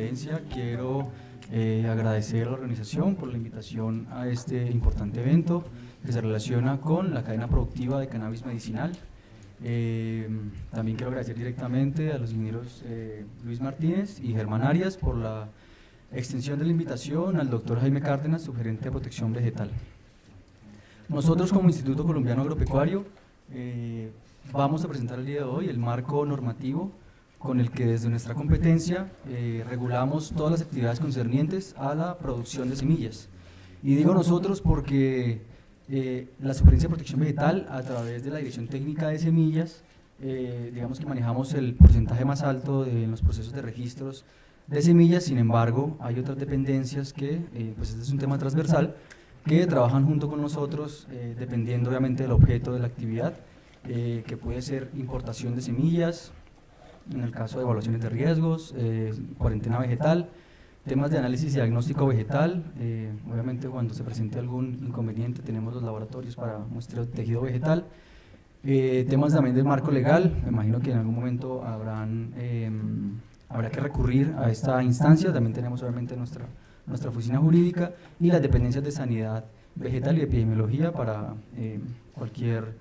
conferencia. Quiero agradecer a la organización por la invitación a este importante evento que se relaciona con la cadena productiva de cannabis medicinal. También quiero agradecer directamente a los ingenieros Luis Martínez y Germán Arias por la extensión de la invitación, al doctor Jaime Cárdenas, subgerente de protección vegetal. Nosotros como Instituto Colombiano Agropecuario vamos a presentar el día de hoy el marco normativo con el que desde nuestra competencia regulamos todas las actividades concernientes a la producción de semillas. Y digo nosotros porque la Superintendencia de Protección Vegetal, a través de la Dirección Técnica de Semillas, digamos que manejamos el porcentaje más alto en los procesos de registros de semillas. Sin embargo, hay otras dependencias que, pues este es un tema transversal, que trabajan junto con nosotros, dependiendo obviamente del objeto de la actividad, que puede ser importación de semillas, en el caso de evaluaciones de riesgos, cuarentena vegetal, temas de análisis y diagnóstico vegetal. Obviamente cuando se presente algún inconveniente tenemos los laboratorios para muestreo de tejido vegetal, temas también del marco legal. Me imagino que en algún momento habrá que recurrir a esta instancia. También tenemos obviamente nuestra oficina jurídica y las dependencias de sanidad vegetal y epidemiología para cualquier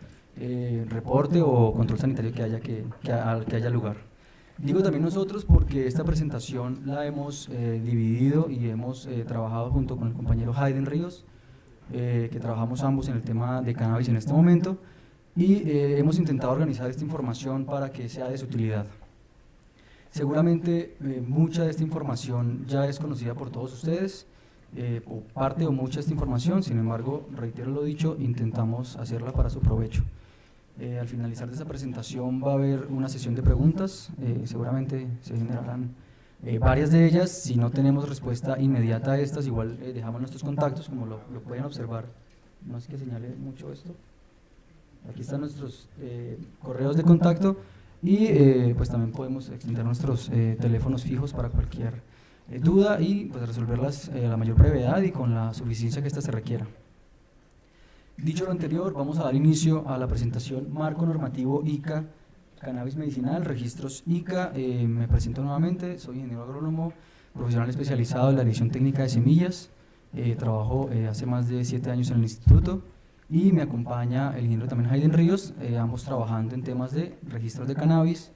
reporte o control sanitario que haya lugar. Digo también nosotros porque esta presentación la hemos dividido y hemos trabajado junto con el compañero Hayden Ríos, que trabajamos ambos en el tema de cannabis en este momento, y hemos intentado organizar esta información para que sea de su utilidad. Seguramente mucha de esta información ya es conocida por todos ustedes, o parte o mucha de esta información. Sin embargo, reitero lo dicho, intentamos hacerla para su provecho. Al finalizar de esta presentación va a haber una sesión de preguntas, seguramente se generarán varias de ellas. Si no tenemos respuesta inmediata a estas, igual dejamos nuestros contactos, como lo pueden observar. No es que señale mucho esto. Aquí están nuestros correos de contacto y pues también podemos extender nuestros teléfonos fijos para cualquier duda y pues resolverlas a la mayor brevedad y con la suficiencia que ésta se requiera. Dicho lo anterior, vamos a dar inicio a la presentación Marco Normativo ICA, Cannabis Medicinal, Registros ICA. Me presento nuevamente, soy ingeniero agrónomo, profesional especializado en la Dirección Técnica de Semillas. Trabajo hace más de 7 años en el instituto y me acompaña el ingeniero también Hayden Ríos, ambos trabajando en temas de registros de cannabis,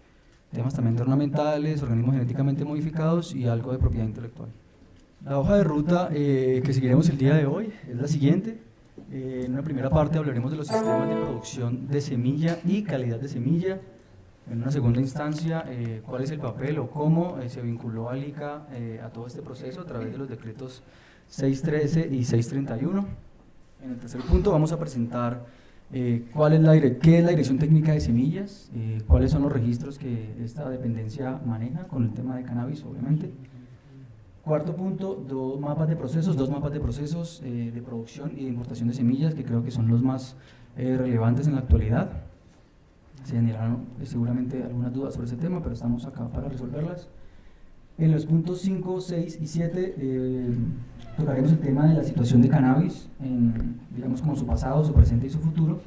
temas también de ornamentales, organismos genéticamente modificados y algo de propiedad intelectual. La hoja de ruta que seguiremos el día de hoy es la siguiente. En una primera parte hablaremos de los sistemas de producción de semilla y calidad de semilla. En una segunda instancia, cuál es el papel o cómo se vinculó al ICA a todo este proceso a través de los decretos 613 y 631. En el tercer punto vamos a presentar qué es la Dirección Técnica de Semillas, cuáles son los registros que esta dependencia maneja con el tema de cannabis, obviamente. Cuarto punto, dos mapas de procesos de producción y de importación de semillas, que creo que son los más relevantes en la actualidad. Se generarán seguramente algunas dudas sobre ese tema, pero estamos acá para resolverlas. En los puntos 5, 6 y 7 tocaremos el tema de la situación de cannabis, digamos como su pasado, su presente y su futuro,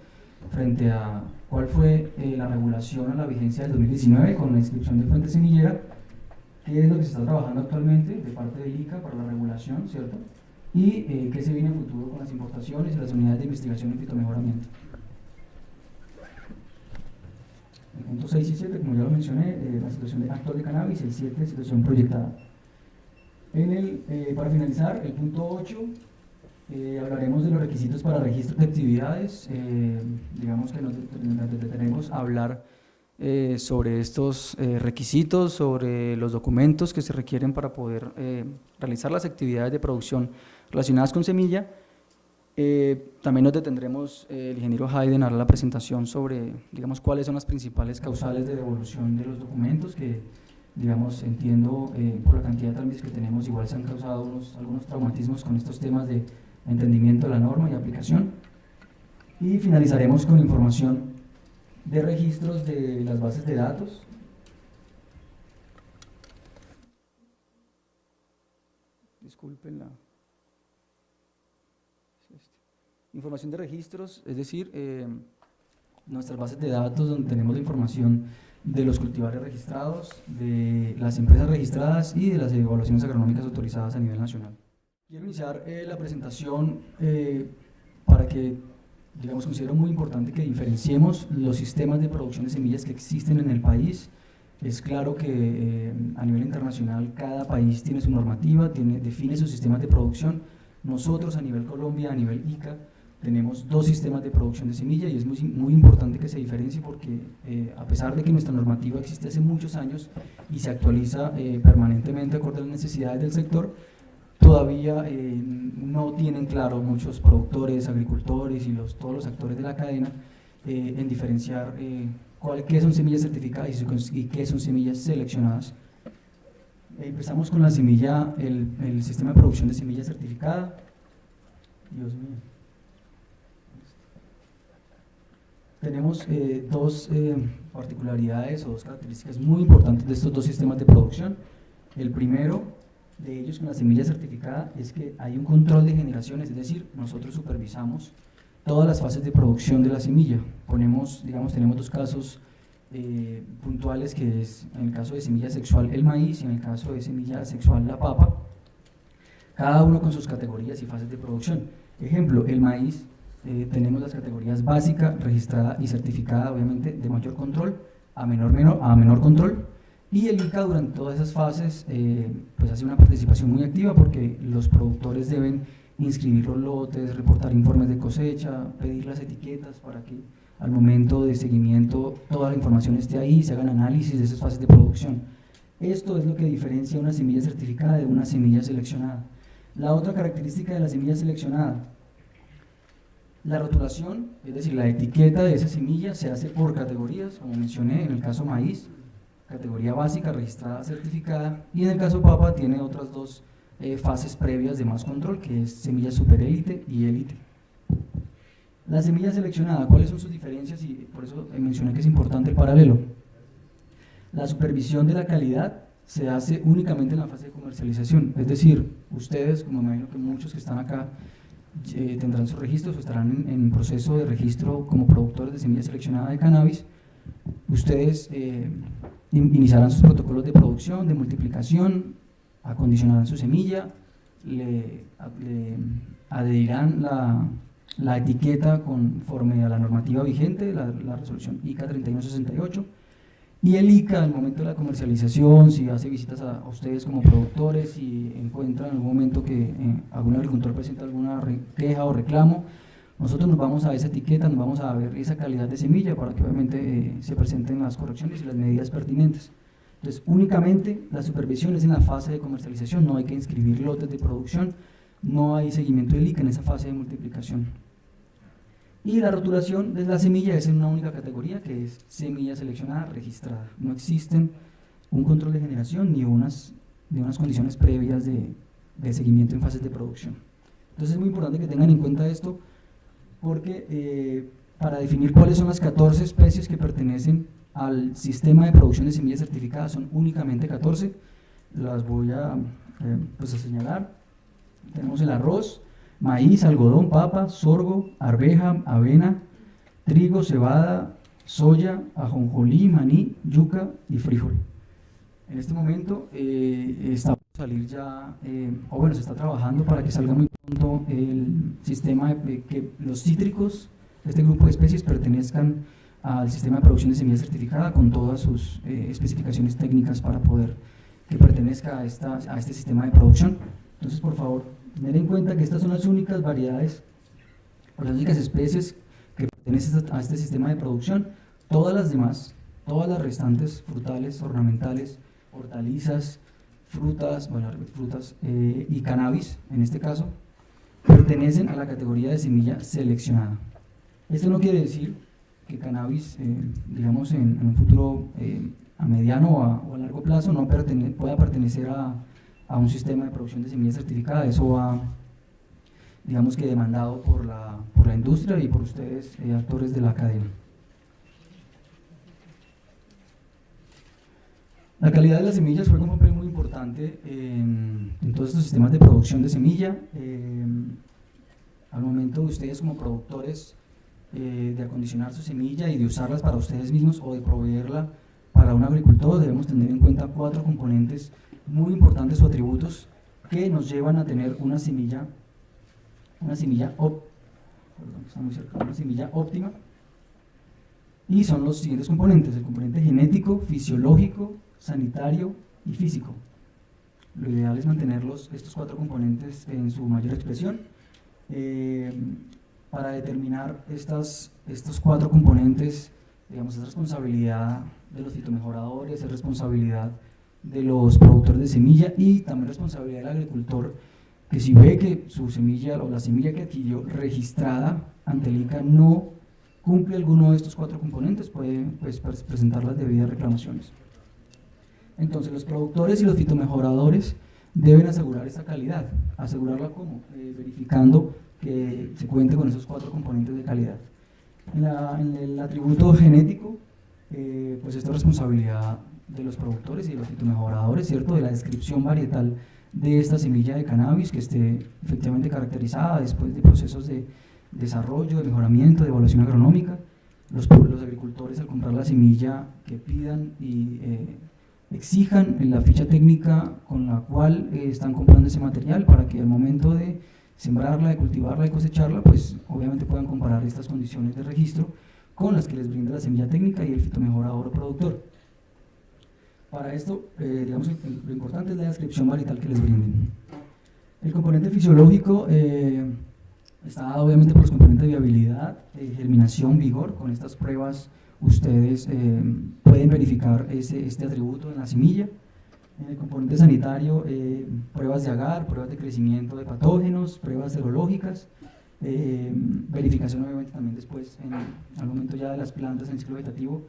frente a cuál fue la regulación a la vigencia del 2019 con la inscripción de fuente semillera, qué es lo que se está trabajando actualmente de parte del ICA para la regulación, ¿cierto? Y qué se viene en el futuro con las importaciones y las unidades de investigación y fitomejoramiento. El punto 6 y 7, como ya lo mencioné, la situación actual de cannabis, el 7, situación proyectada. Para finalizar, el punto 8, hablaremos de los requisitos para registro de actividades. Digamos que nos detenemos a hablar sobre estos requisitos, sobre los documentos que se requieren para poder realizar las actividades de producción relacionadas con semilla. También nos detendremos, el ingeniero Hayden hará la presentación sobre, digamos, cuáles son las principales causales de devolución de los documentos, que, digamos, entiendo por la cantidad de trámites que tenemos, igual se han causado algunos traumatismos con estos temas de entendimiento de la norma y aplicación. Y finalizaremos con información de registros de las bases de datos. Discúlpenla. Información de registros, es decir, nuestras bases de datos donde tenemos la información de los cultivares registrados, de las empresas registradas y de las evaluaciones agronómicas autorizadas a nivel nacional. Quiero iniciar la presentación para que, digamos, considero muy importante que diferenciemos los sistemas de producción de semillas que existen en el país. Es claro que a nivel internacional cada país tiene su normativa, define sus sistemas de producción. Nosotros a nivel Colombia, a nivel ICA, tenemos dos sistemas de producción de semilla y es muy importante que se diferencie porque a pesar de que nuestra normativa existe hace muchos años y se actualiza permanentemente acorde a las necesidades del sector, todavía no tienen claro muchos productores, agricultores y todos los actores de la cadena en diferenciar qué son semillas certificadas y qué son semillas seleccionadas. Empezamos con la semilla, el sistema de producción de semilla certificada. Dios mío. Tenemos dos particularidades o dos características muy importantes de estos dos sistemas de producción. El primero de ellos con la semilla certificada es que hay un control de generaciones, es decir, nosotros supervisamos todas las fases de producción de la semilla. Tenemos dos casos puntuales, que es en el caso de semilla sexual el maíz y en el caso de semilla sexual la papa, cada uno con sus categorías y fases de producción. Ejemplo, el maíz, tenemos las categorías básica, registrada y certificada, obviamente de mayor control a menor control, y el ICA durante todas esas fases pues hace una participación muy activa porque los productores deben inscribir los lotes, reportar informes de cosecha, pedir las etiquetas para que al momento de seguimiento toda la información esté ahí, se hagan análisis de esas fases de producción. Esto es lo que diferencia una semilla certificada de una semilla seleccionada. La otra característica de la semilla seleccionada: la rotulación, es decir, la etiqueta de esa semilla se hace por categorías, como mencioné, en el caso maíz, categoría básica, registrada, certificada, y en el caso papa tiene otras dos fases previas de más control, que es semilla superélite y élite. La semilla seleccionada, ¿cuáles son sus diferencias? Y por eso mencioné que es importante el paralelo. La supervisión de la calidad se hace únicamente en la fase de comercialización, es decir, ustedes, como me imagino que muchos que están acá, tendrán sus registros o estarán en proceso de registro como productores de semilla seleccionada de cannabis. Ustedes iniciarán sus protocolos de producción, de multiplicación, acondicionarán su semilla, le adherirán la etiqueta conforme a la normativa vigente, la resolución ICA 3168, y el ICA, al momento de la comercialización, si hace visitas a ustedes como productores, si encuentran en algún momento que algún agricultor presenta alguna queja o reclamo, nosotros nos vamos a esa etiqueta, nos vamos a ver esa calidad de semilla para que obviamente se presenten las correcciones y las medidas pertinentes. Entonces, únicamente la supervisión es en la fase de comercialización, no hay que inscribir lotes de producción, no hay seguimiento del ICA en esa fase de multiplicación. Y la rotulación de la semilla es en una única categoría, que es semilla seleccionada registrada. No existen un control de generación ni unas condiciones previas de seguimiento en fases de producción. Entonces es muy importante que tengan en cuenta esto, porque para definir cuáles son las 14 especies que pertenecen al sistema de producción de semillas certificadas, son únicamente 14, las voy a señalar. Tenemos el arroz, maíz, algodón, papa, sorgo, arveja, avena, trigo, cebada, soya, ajonjolí, maní, yuca y frijol. En este momento está por salir ya, se está trabajando para que salga muy pronto el sistema de que los cítricos de este grupo de especies pertenezcan al sistema de producción de semilla certificada con todas sus especificaciones técnicas para poder que pertenezca a este sistema de producción. Entonces, por favor, tener en cuenta que estas son las únicas variedades o las únicas especies que pertenecen a este sistema de producción. Todas las demás, todas las restantes, frutales, ornamentales, hortalizas, frutas y cannabis, en este caso, pertenecen a la categoría de semilla seleccionada. Esto no quiere decir que cannabis, digamos, en un futuro a mediano o a largo plazo no pueda pertenecer a un sistema de producción de semilla certificada. Eso va, digamos que demandado por la industria y por ustedes, actores de la cadena. La calidad de las semillas juega un papel muy importante en todos estos sistemas de producción de semilla. Al momento de ustedes como productores de acondicionar su semilla y de usarlas para ustedes mismos o de proveerla para un agricultor debemos tener en cuenta 4 componentes muy importantes o atributos que nos llevan a tener una semilla óptima, y son los siguientes componentes: el componente genético, fisiológico, sanitario y físico. Lo ideal es mantener estos 4 componentes en su mayor expresión. Para determinar estos 4 componentes, digamos, es responsabilidad de los fitomejoradores, es responsabilidad de los productores de semilla y también responsabilidad del agricultor, que si ve que su semilla o la semilla que adquirió registrada ante el ICA no cumple alguno de estos 4 componentes, puede presentar las debidas reclamaciones. Entonces, los productores y los fitomejoradores deben asegurar esta calidad. ¿Asegurarla cómo? Verificando que se cuente con esos 4 componentes de calidad. En el atributo genético, pues esta responsabilidad de los productores y de los fitomejoradores, ¿cierto? De la descripción varietal de esta semilla de cannabis, que esté efectivamente caracterizada después de procesos de desarrollo, de mejoramiento, de evaluación agronómica. Los agricultores, al comprar la semilla, que pidan y exijan en la ficha técnica con la cual están comprando ese material, para que al momento de sembrarla, de cultivarla, de cosecharla, pues obviamente puedan comparar estas condiciones de registro con las que les brinda la semilla técnica y el fitomejorador o productor. Para esto, digamos, lo importante es la descripción varietal que les brinden. El componente fisiológico está dado obviamente por los componentes de viabilidad, germinación, vigor. Con estas pruebas ustedes pueden verificar este atributo en la semilla. En el componente sanitario, pruebas de agar, pruebas de crecimiento de patógenos, pruebas serológicas, verificación obviamente también después, al momento ya de las plantas en el ciclo vegetativo,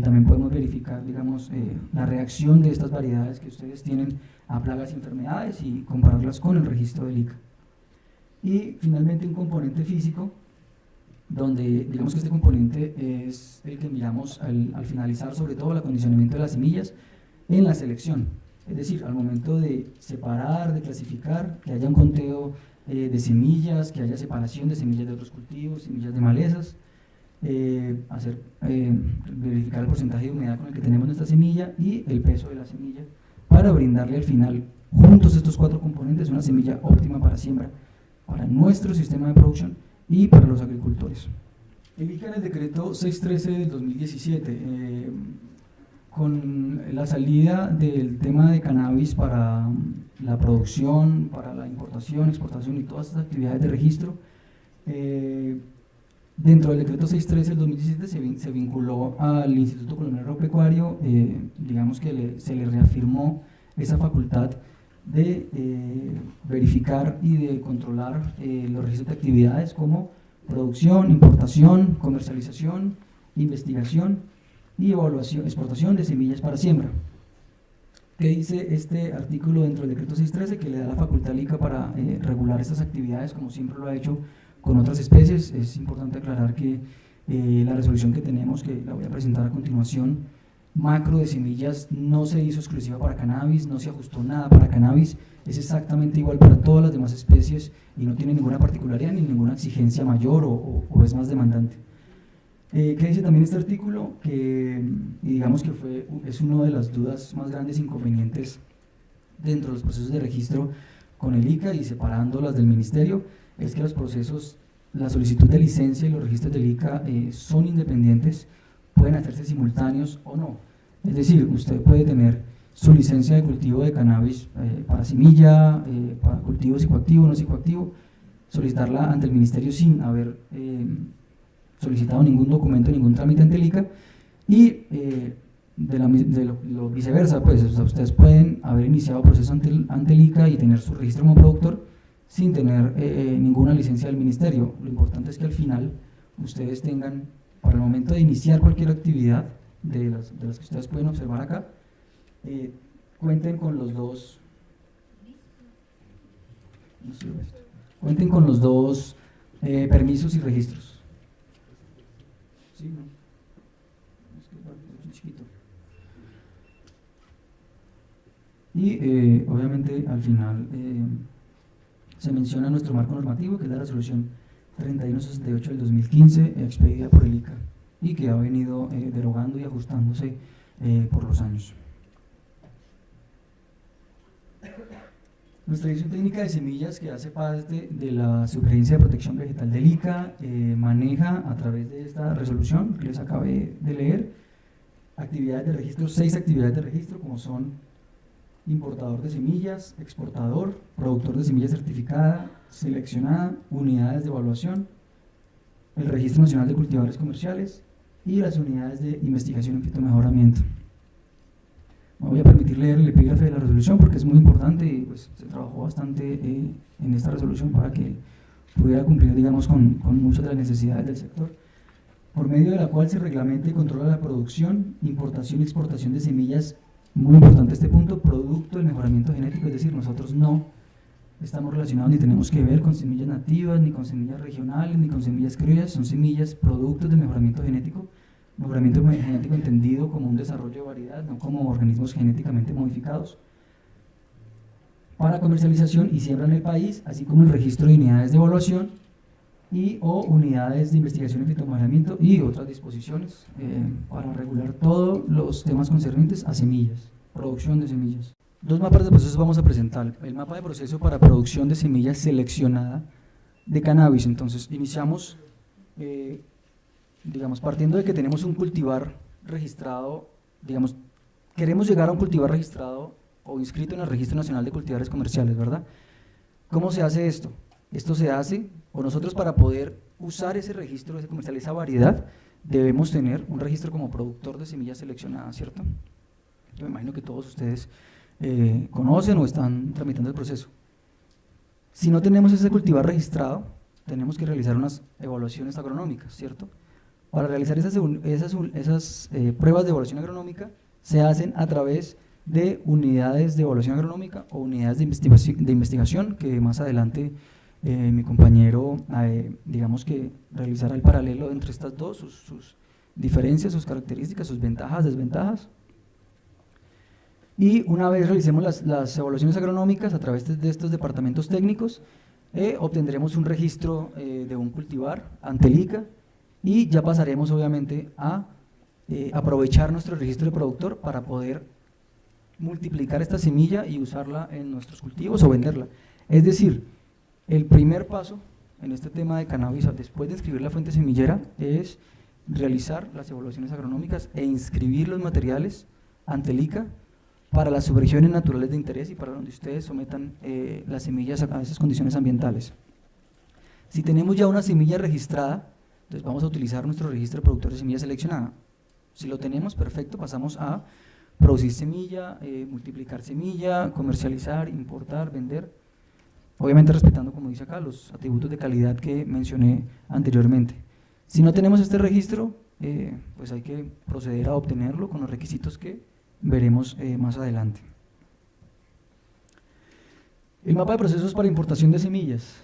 también podemos verificar, digamos, la reacción de estas variedades que ustedes tienen a plagas y enfermedades y compararlas con el registro del ICA. Y finalmente un componente físico, donde digamos que este componente es el que miramos al finalizar, sobre todo el acondicionamiento de las semillas en la selección, es decir, al momento de separar, de clasificar, que haya un conteo de semillas, que haya separación de semillas de otros cultivos, semillas de malezas, verificar el porcentaje de humedad con el que tenemos nuestra semilla y el peso de la semilla, para brindarle al final, juntos estos 4 componentes, una semilla óptima para siembra, para nuestro sistema de producción y para los agricultores. El ICA, en el decreto 613 del 2017, con la salida del tema de cannabis para la producción, para la importación, exportación y todas estas actividades de registro, dentro del decreto 613 del 2017 se vinculó al Instituto Colombiano Agropecuario, digamos que se le reafirmó esa facultad de verificar y de controlar los registros de actividades como producción, importación, comercialización, investigación y evaluación, exportación de semillas para siembra. ¿Qué dice este artículo dentro del decreto 613? Que le da la facultad al ICA para regular estas actividades, como siempre lo ha hecho con otras especies. Es importante aclarar que la resolución que tenemos, que la voy a presentar a continuación, macro de semillas, no se hizo exclusiva para cannabis, no se ajustó nada para cannabis, es exactamente igual para todas las demás especies y no tiene ninguna particularidad ni ninguna exigencia mayor o es más demandante. ¿Qué dice también este artículo? Que digamos que es una de las dudas más grandes e inconvenientes dentro de los procesos de registro con el ICA y separándolas del ministerio, es que los procesos, la solicitud de licencia y los registros del ICA son independientes, pueden hacerse simultáneos o no. Es decir, usted puede tener su licencia de cultivo de cannabis para semilla, para cultivo psicoactivo, no psicoactivo, solicitarla ante el ministerio sin haber solicitado ningún documento, ningún trámite ante el ICA, y lo viceversa, pues ustedes pueden haber iniciado proceso ante el ICA y tener su registro como productor sin tener ninguna licencia del ministerio. Lo importante es que al final ustedes tengan, para el momento de iniciar cualquier actividad de las que ustedes pueden observar acá, cuenten con los dos permisos y registros. Sí, no. Es que es chiquito. Y obviamente al final se menciona nuestro marco normativo, que es la resolución 3168 del 2015, expedida por el ICA y que ha venido derogando y ajustándose por los años. Nuestra Dirección Técnica de Semillas, que hace parte de la Sugerencia de Protección Vegetal del ICA, maneja a través de esta resolución que les acabé de leer actividades de registro, 6 actividades de registro, como son importador de semillas, exportador, productor de semilla certificada, seleccionada, unidades de evaluación, el Registro Nacional de Cultivares Comerciales y las unidades de investigación en fitomejoramiento. Me voy a permitir leer el epígrafe de la resolución porque es muy importante y pues, se trabajó bastante en esta resolución para que pudiera cumplir, digamos, con muchas de las necesidades del sector, por medio de la cual se reglamenta y controla la producción, importación y exportación de semillas, muy importante este punto, producto del mejoramiento genético, es decir, nosotros no estamos relacionados ni tenemos que ver con semillas nativas, ni con semillas regionales, ni con semillas criollas, son semillas productos del mejoramiento genético entendido como un desarrollo de variedad, no como organismos genéticamente modificados, para comercialización y siembra en el país, así como el registro de unidades de evaluación y o unidades de investigación en fitomejoramiento y otras disposiciones para regular todos los temas concernientes a semillas, producción de semillas. 2 mapas de procesos vamos a presentar. El mapa de proceso para producción de semillas seleccionada de cannabis. Entonces, iniciamos, digamos, partiendo de que tenemos un cultivar registrado, digamos, queremos llegar a un cultivar registrado o inscrito en el Registro Nacional de Cultivares Comerciales, ¿verdad? ¿Cómo se hace esto? Esto se hace, o nosotros para poder usar ese registro, ese comercial, esa variedad, debemos tener un registro como productor de semillas seleccionadas, ¿cierto? Yo me imagino que todos ustedes conocen o están tramitando el proceso. Si no tenemos ese cultivar registrado, tenemos que realizar unas evaluaciones agronómicas, ¿cierto? Para realizar esas pruebas de evaluación agronómica se hacen a través de unidades de evaluación agronómica o unidades de investigación que más adelante mi compañero, digamos que realizará el paralelo entre estas dos, sus diferencias, sus características, sus ventajas, desventajas. Y una vez realicemos las evaluaciones agronómicas a través de estos departamentos técnicos, obtendremos un registro de un cultivar ante el ICA y ya pasaremos obviamente a aprovechar nuestro registro de productor para poder multiplicar esta semilla y usarla en nuestros cultivos o venderla. Es decir, el primer paso en este tema de cannabis, después de inscribir la fuente semillera, es realizar las evaluaciones agronómicas e inscribir los materiales ante el ICA para las subregiones naturales de interés y para donde ustedes sometan las semillas a esas condiciones ambientales. Si tenemos ya una semilla registrada, entonces vamos a utilizar nuestro registro de productor de semilla seleccionada. Si lo tenemos, perfecto, pasamos a producir semilla, multiplicar semilla, comercializar, importar, vender, obviamente respetando, como dice acá, los atributos de calidad que mencioné anteriormente. Si no tenemos este registro, pues hay que proceder a obtenerlo con los requisitos que veremos más adelante. El mapa de procesos para importación de semillas.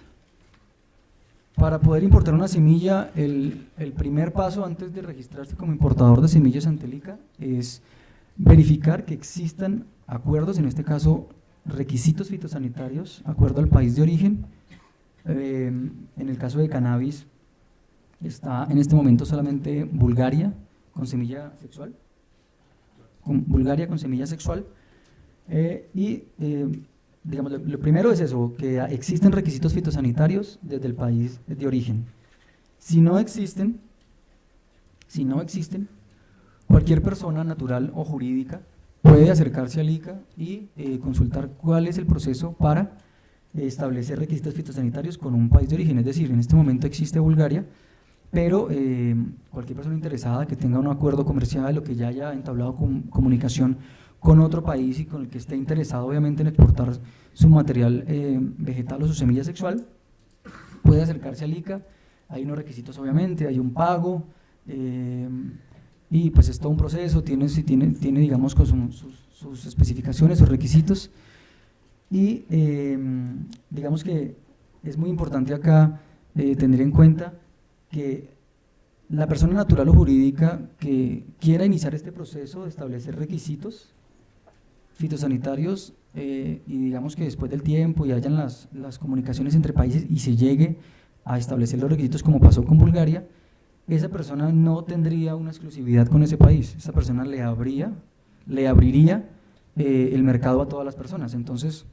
Para poder importar una semilla, el primer paso antes de registrarse como importador de semillas ante el ICA es verificar que existan acuerdos, en este caso requisitos fitosanitarios, acuerdo al país de origen. En el caso de cannabis está en este momento solamente Bulgaria con semilla sexual, digamos, lo primero es eso, que existen requisitos fitosanitarios desde el país de origen. Si no existen, cualquier persona natural o jurídica puede acercarse al ICA y consultar cuál es el proceso para establecer requisitos fitosanitarios con un país de origen. Es decir, en este momento existe Bulgaria, pero cualquier persona interesada que tenga un acuerdo comercial o que ya haya entablado comunicación con otro país y con el que esté interesado obviamente en exportar su material vegetal o su semilla sexual, puede acercarse al ICA. Hay unos requisitos obviamente, hay un pago y pues es todo un proceso, tiene digamos con sus especificaciones, sus requisitos y digamos que es muy importante acá tener en cuenta que la persona natural o jurídica que quiera iniciar este proceso de establecer requisitos fitosanitarios y digamos que después del tiempo y hayan las comunicaciones entre países y se llegue a establecer los requisitos como pasó con Bulgaria, esa persona no tendría una exclusividad con ese país, esa persona le habría le abriría el mercado a todas las personas. Entonces,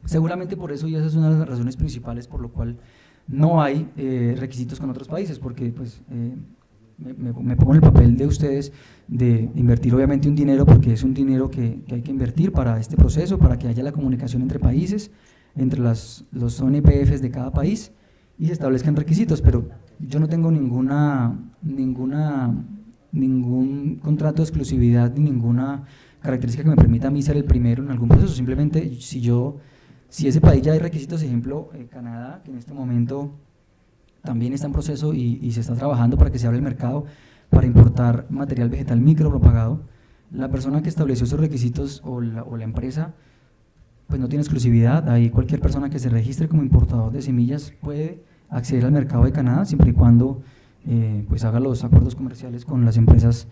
seguramente por eso, y esa es una de las razones principales por lo cual no hay requisitos con otros países, porque pues me pongo en el papel de ustedes de invertir obviamente un dinero, porque es un dinero que hay que invertir para este proceso, para que haya la comunicación entre países, entre los ONPFs de cada país, y se establezcan requisitos, pero yo no tengo ningún contrato de exclusividad ni ninguna característica que me permita a mí ser el primero en algún proceso. Simplemente si ese país ya hay requisitos, ejemplo Canadá, que en este momento también está en proceso y se está trabajando para que se abra el mercado para importar material vegetal micropropagado, la persona que estableció esos requisitos o la empresa pues no tiene exclusividad. Ahí cualquier persona que se registre como importador de semillas puede acceder al mercado de Canadá, siempre y cuando pues haga los acuerdos comerciales con las empresas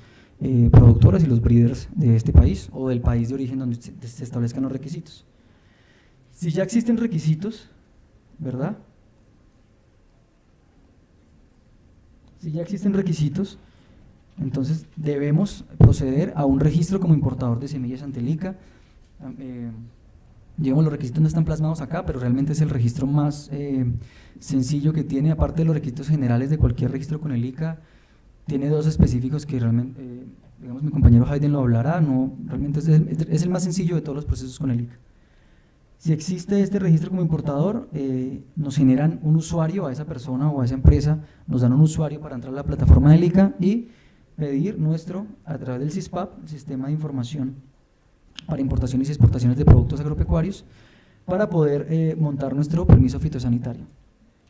productoras y los breeders de este país o del país de origen donde se establezcan los requisitos. Si ya existen requisitos, ¿verdad? Si ya existen requisitos, entonces debemos proceder a un registro como importador de semillas ante el ICA. Digamos, los requisitos no están plasmados acá, pero realmente es el registro más sencillo que tiene, aparte de los requisitos generales de cualquier registro con el ICA. Tiene dos específicos que realmente, digamos, mi compañero Hayden lo hablará, realmente es el más sencillo de todos los procesos con el ICA. Si existe este registro como importador, nos generan un usuario a esa persona o a esa empresa, nos dan un usuario para entrar a la plataforma del ICA y pedir a través del SISPAP, el Sistema de Información para Importaciones y Exportaciones de Productos Agropecuarios, para poder montar nuestro permiso fitosanitario.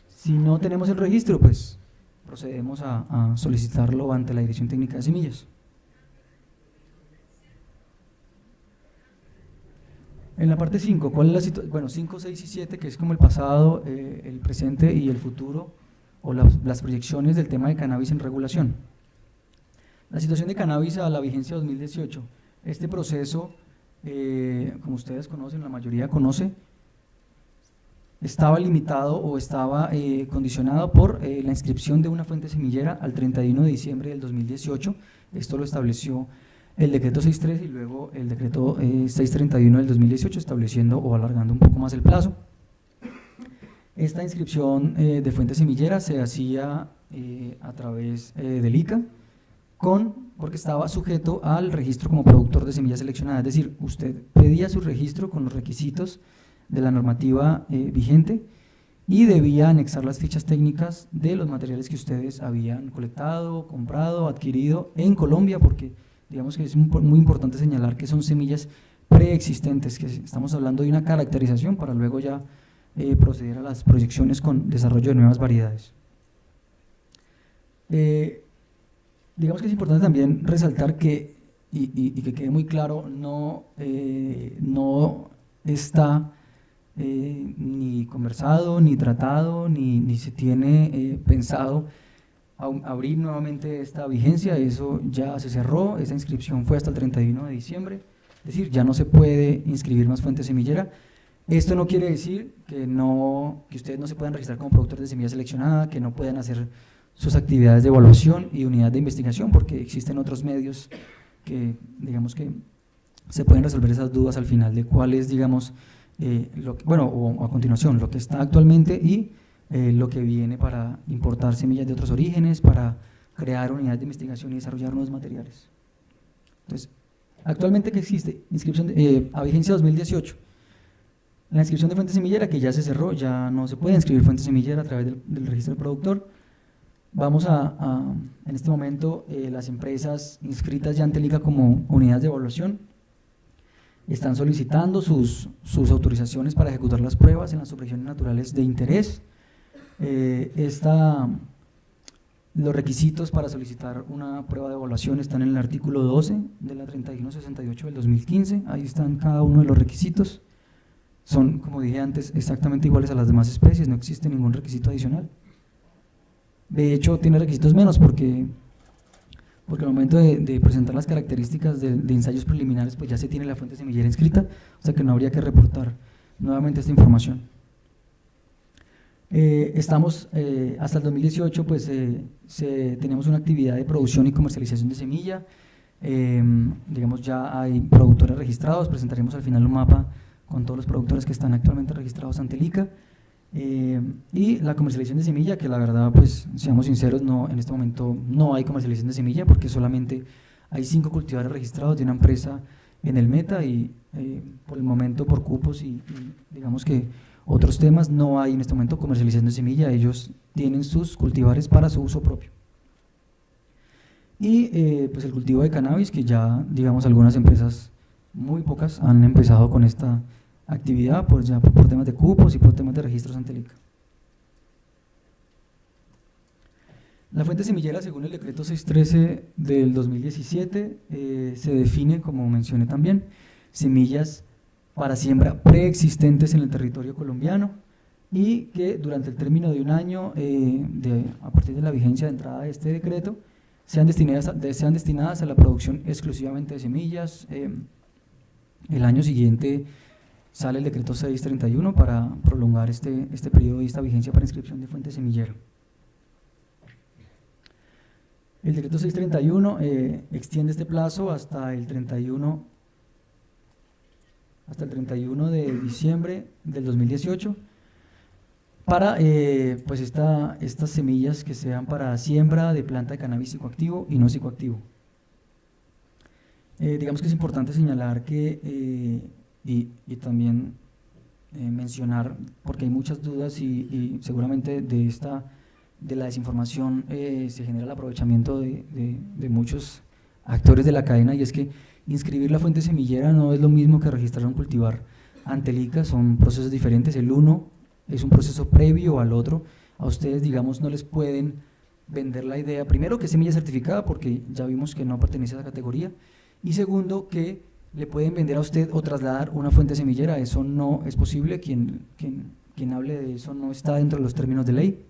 Si no tenemos el registro, pues procedemos a solicitarlo ante la Dirección Técnica de Semillas. En la parte 5, ¿cuál es la situación? Bueno, 5, 6 y 7, que es como el pasado, el presente y el futuro, o las proyecciones del tema de cannabis en regulación. La situación de cannabis a la vigencia 2018. Este proceso, como ustedes conocen, la mayoría conoce, estaba limitado o estaba condicionado por la inscripción de una fuente semillera al 31 de diciembre del 2018. Esto lo estableció el decreto 6.3 y luego el decreto 631 del 2018, estableciendo o alargando un poco más el plazo. Esta inscripción de fuente semillera se hacía a través del ICA, porque estaba sujeto al registro como productor de semillas seleccionadas, es decir, usted pedía su registro con los requisitos de la normativa vigente y debía anexar las fichas técnicas de los materiales que ustedes habían colectado, comprado, adquirido en Colombia, porque digamos que es muy importante señalar que son semillas preexistentes, que estamos hablando de una caracterización para luego ya proceder a las proyecciones con desarrollo de nuevas variedades. Digamos que es importante también resaltar que, y que quede muy claro, no está ni conversado, ni tratado, ni se tiene pensado abrir nuevamente esta vigencia. Eso ya se cerró, esa inscripción fue hasta el 31 de diciembre, es decir, ya no se puede inscribir más fuente semillera. Esto no quiere decir que ustedes no se puedan registrar como productores de semilla seleccionada, que no puedan hacer sus actividades de evaluación y unidad de investigación, porque existen otros medios que, digamos que se pueden resolver esas dudas al final de cuál es, digamos, o a continuación, lo que está actualmente y lo que viene para importar semillas de otros orígenes, para crear unidades de investigación y desarrollar nuevos materiales. Entonces, actualmente que existe inscripción a vigencia 2018, la inscripción de fuente semillera que ya se cerró, ya no se puede inscribir fuente semillera a través del registro del productor. Vamos en este momento, las empresas inscritas ya ante el ICA como unidades de evaluación están solicitando sus autorizaciones para ejecutar las pruebas en las subregiones naturales de interés. Los requisitos para solicitar una prueba de evaluación están en el artículo 12 de la 3168 del 2015, ahí están cada uno de los requisitos, son, como dije antes, exactamente iguales a las demás especies, no existe ningún requisito adicional. De hecho, tiene requisitos menos porque al momento de presentar las características de ensayos preliminares, pues ya se tiene la fuente semillera inscrita, o sea que no habría que reportar nuevamente esta información. Estamos hasta el 2018, pues tenemos una actividad de producción y comercialización de semilla, digamos, ya hay productores registrados, presentaremos al final un mapa con todos los productores que están actualmente registrados ante el ICA. Y la comercialización de semilla, que la verdad, pues, seamos sinceros, no, en este momento no hay comercialización de semilla porque solamente hay 5 cultivares registrados de una empresa en el Meta y por el momento por cupos y digamos que otros temas no hay en este momento comercialización de semilla, ellos tienen sus cultivares para su uso propio. Y pues el cultivo de cannabis, que ya digamos algunas empresas, muy pocas, han empezado con esta actividad por temas de cupos y por temas de registros ante el ICA. La fuente semillera, según el decreto 613 del 2017, se define, como mencioné también, semillas para siembra preexistentes en el territorio colombiano y que durante el término de un año, a partir de la vigencia de entrada de este decreto, sean destinadas a la producción exclusivamente de semillas. El año siguiente sale el decreto 631 para prolongar este periodo y esta vigencia para inscripción de fuente semillera. El decreto 631 extiende este plazo hasta el 31 de diciembre del 2018 para pues estas semillas que sean para siembra de planta de cannabis psicoactivo y no psicoactivo. Digamos que es importante señalar que, y también mencionar, porque hay muchas dudas y seguramente de la desinformación se genera el aprovechamiento de muchos actores de la cadena, y es que inscribir la fuente semillera no es lo mismo que registrar un cultivar ante el ICA, son procesos diferentes. El uno es un proceso previo al otro. A ustedes, digamos, no les pueden vender la idea, primero, que es semilla certificada, porque ya vimos que no pertenece a esa categoría, y segundo, que le pueden vender a usted o trasladar una fuente semillera. Eso no es posible, quien hable de eso no está dentro de los términos de ley,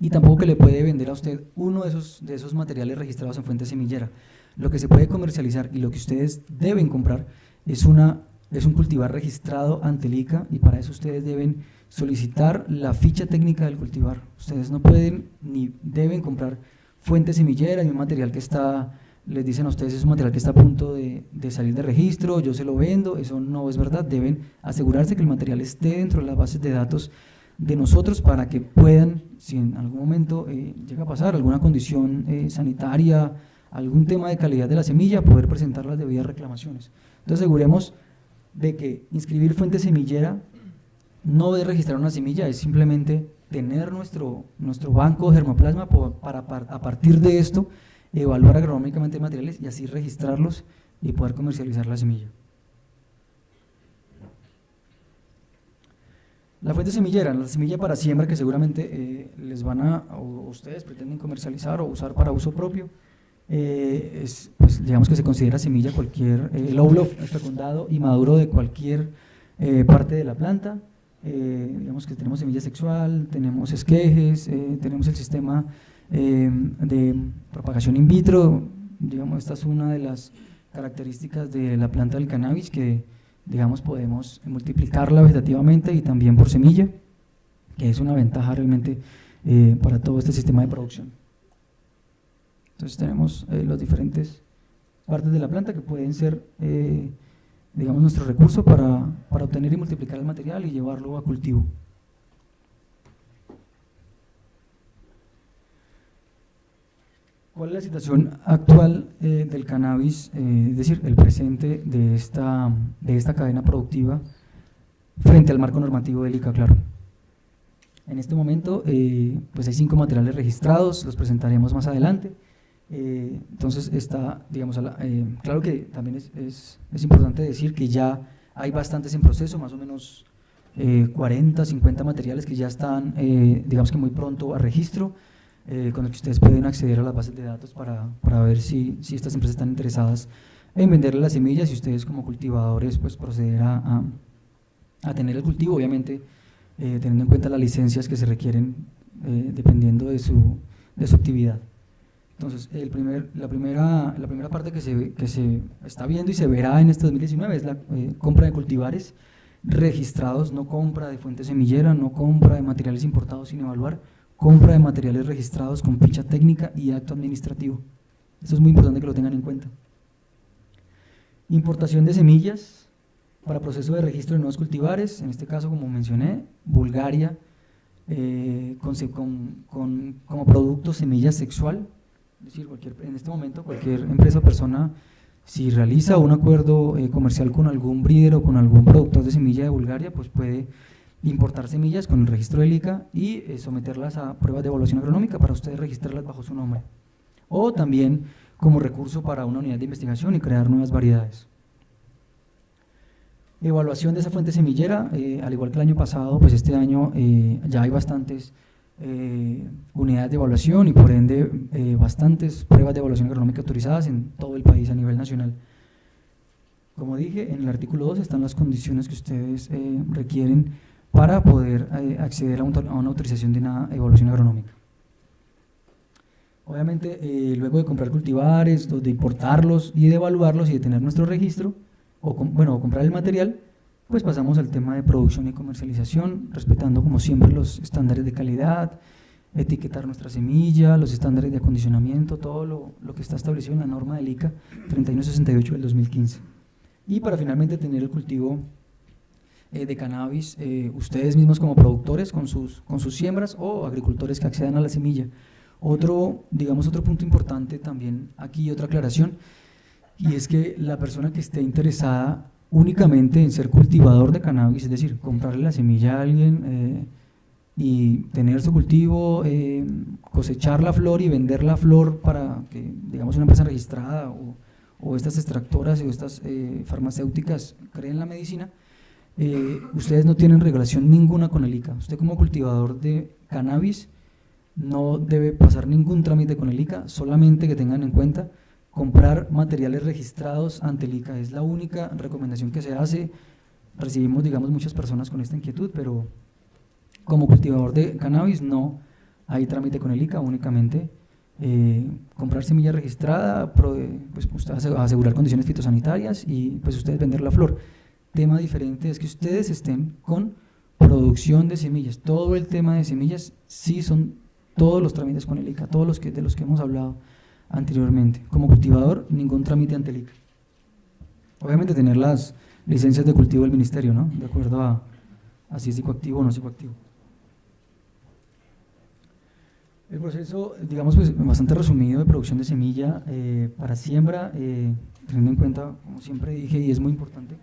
y tampoco que le puede vender a usted uno de esos materiales registrados en fuente semillera. Lo que se puede comercializar y lo que ustedes deben comprar es un cultivar registrado ante el ICA, y para eso ustedes deben solicitar la ficha técnica del cultivar. Ustedes no pueden ni deben comprar fuente semillera y un material que les dicen a ustedes, es un material que está a punto de salir de registro, yo se lo vendo. Eso no es verdad. Deben asegurarse que el material esté dentro de las bases de datos de nosotros para que puedan, si en algún momento llega a pasar alguna condición sanitaria, algún tema de calidad de la semilla, poder presentar las debidas reclamaciones. Entonces aseguremos de que inscribir fuente semillera no es registrar una semilla, es simplemente tener nuestro banco de germoplasma para a partir de esto evaluar agronómicamente materiales y así registrarlos y poder comercializar la semilla. La fuente semillera, la semilla para siembra que seguramente o ustedes pretenden comercializar o usar para uso propio, pues, digamos que se considera semilla cualquier lóbulo fecundado y maduro de cualquier parte de la planta. Digamos que tenemos semilla sexual, tenemos esquejes, tenemos el sistema de propagación in vitro. Digamos, esta es una de las características de la planta del cannabis, que digamos podemos multiplicarla vegetativamente y también por semilla, que es una ventaja realmente para todo este sistema de producción. Entonces tenemos las diferentes partes de la planta que pueden ser digamos nuestro recurso para obtener y multiplicar el material y llevarlo a cultivo. ¿Cuál es la situación actual del cannabis, es decir, el presente de esta cadena productiva frente al marco normativo del ICA? Claro. En este momento pues hay 5 materiales registrados, los presentaremos más adelante. Entonces está, digamos, claro que también es importante decir que ya hay bastantes en proceso, más o menos 40, 50 materiales que ya están, digamos que muy pronto a registro, con el que ustedes pueden acceder a las bases de datos para ver si estas empresas están interesadas en venderle las semillas, y ustedes como cultivadores pues proceder a tener el cultivo, obviamente teniendo en cuenta las licencias que se requieren dependiendo de su actividad. Entonces, la primera parte que se está viendo y se verá en este 2019 es la compra de cultivares registrados, no compra de fuente semillera, no compra de materiales importados sin evaluar, compra de materiales registrados con ficha técnica y acto administrativo. Esto es muy importante que lo tengan en cuenta. Importación de semillas para proceso de registro de nuevos cultivares, en este caso, como mencioné, Bulgaria, como producto semilla sexual, es decir, en este momento cualquier empresa o persona, si realiza un acuerdo comercial con algún breeder o con algún productor de semilla de Bulgaria, pues puede importar semillas con el registro del ICA y someterlas a pruebas de evaluación agronómica para ustedes registrarlas bajo su nombre. O también como recurso para una unidad de investigación y crear nuevas variedades. Evaluación de esa fuente semillera, al igual que el año pasado, pues este año ya hay bastantes unidades de evaluación y por ende bastantes pruebas de evaluación agronómica autorizadas en todo el país a nivel nacional. Como dije, en el artículo 2 están las condiciones que ustedes requieren para poder acceder a una autorización de una evaluación agronómica. Obviamente, luego de comprar cultivares, de importarlos y de evaluarlos y de tener nuestro registro, o comprar el material, pues pasamos al tema de producción y comercialización, respetando como siempre los estándares de calidad, etiquetar nuestra semilla, los estándares de acondicionamiento, todo lo que está establecido en la norma del ICA 3168 del 2015. Y para finalmente tener el cultivo de cannabis, ustedes mismos como productores con sus siembras o agricultores que accedan a la semilla. Otro punto importante también aquí, otra aclaración, y es que la persona que esté interesada únicamente en ser cultivador de cannabis, es decir, comprarle la semilla a alguien y tener su cultivo, cosechar la flor y vender la flor para que, digamos, una empresa registrada o estas extractoras o estas farmacéuticas creen la medicina, ustedes no tienen regulación ninguna con el ICA. Usted como cultivador de cannabis no debe pasar ningún trámite con el ICA, solamente que tengan en cuenta comprar materiales registrados ante el ICA. Es la única recomendación que se hace. Recibimos, digamos, muchas personas con esta inquietud, pero como cultivador de cannabis no hay trámite con el ICA, únicamente comprar semilla registrada, pues asegurar condiciones fitosanitarias y pues ustedes vender la flor. Tema diferente es que ustedes estén con producción de semillas. Todo el tema de semillas sí son todos los trámites con el ICA, todos de los que hemos hablado anteriormente. Como cultivador, ningún trámite ante el ICA. Obviamente tener las licencias de cultivo del ministerio, ¿no? De acuerdo a si es psicoactivo o no psicoactivo. El proceso, digamos, pues bastante resumido de producción de semilla para siembra, teniendo en cuenta, como siempre dije, y es muy importante.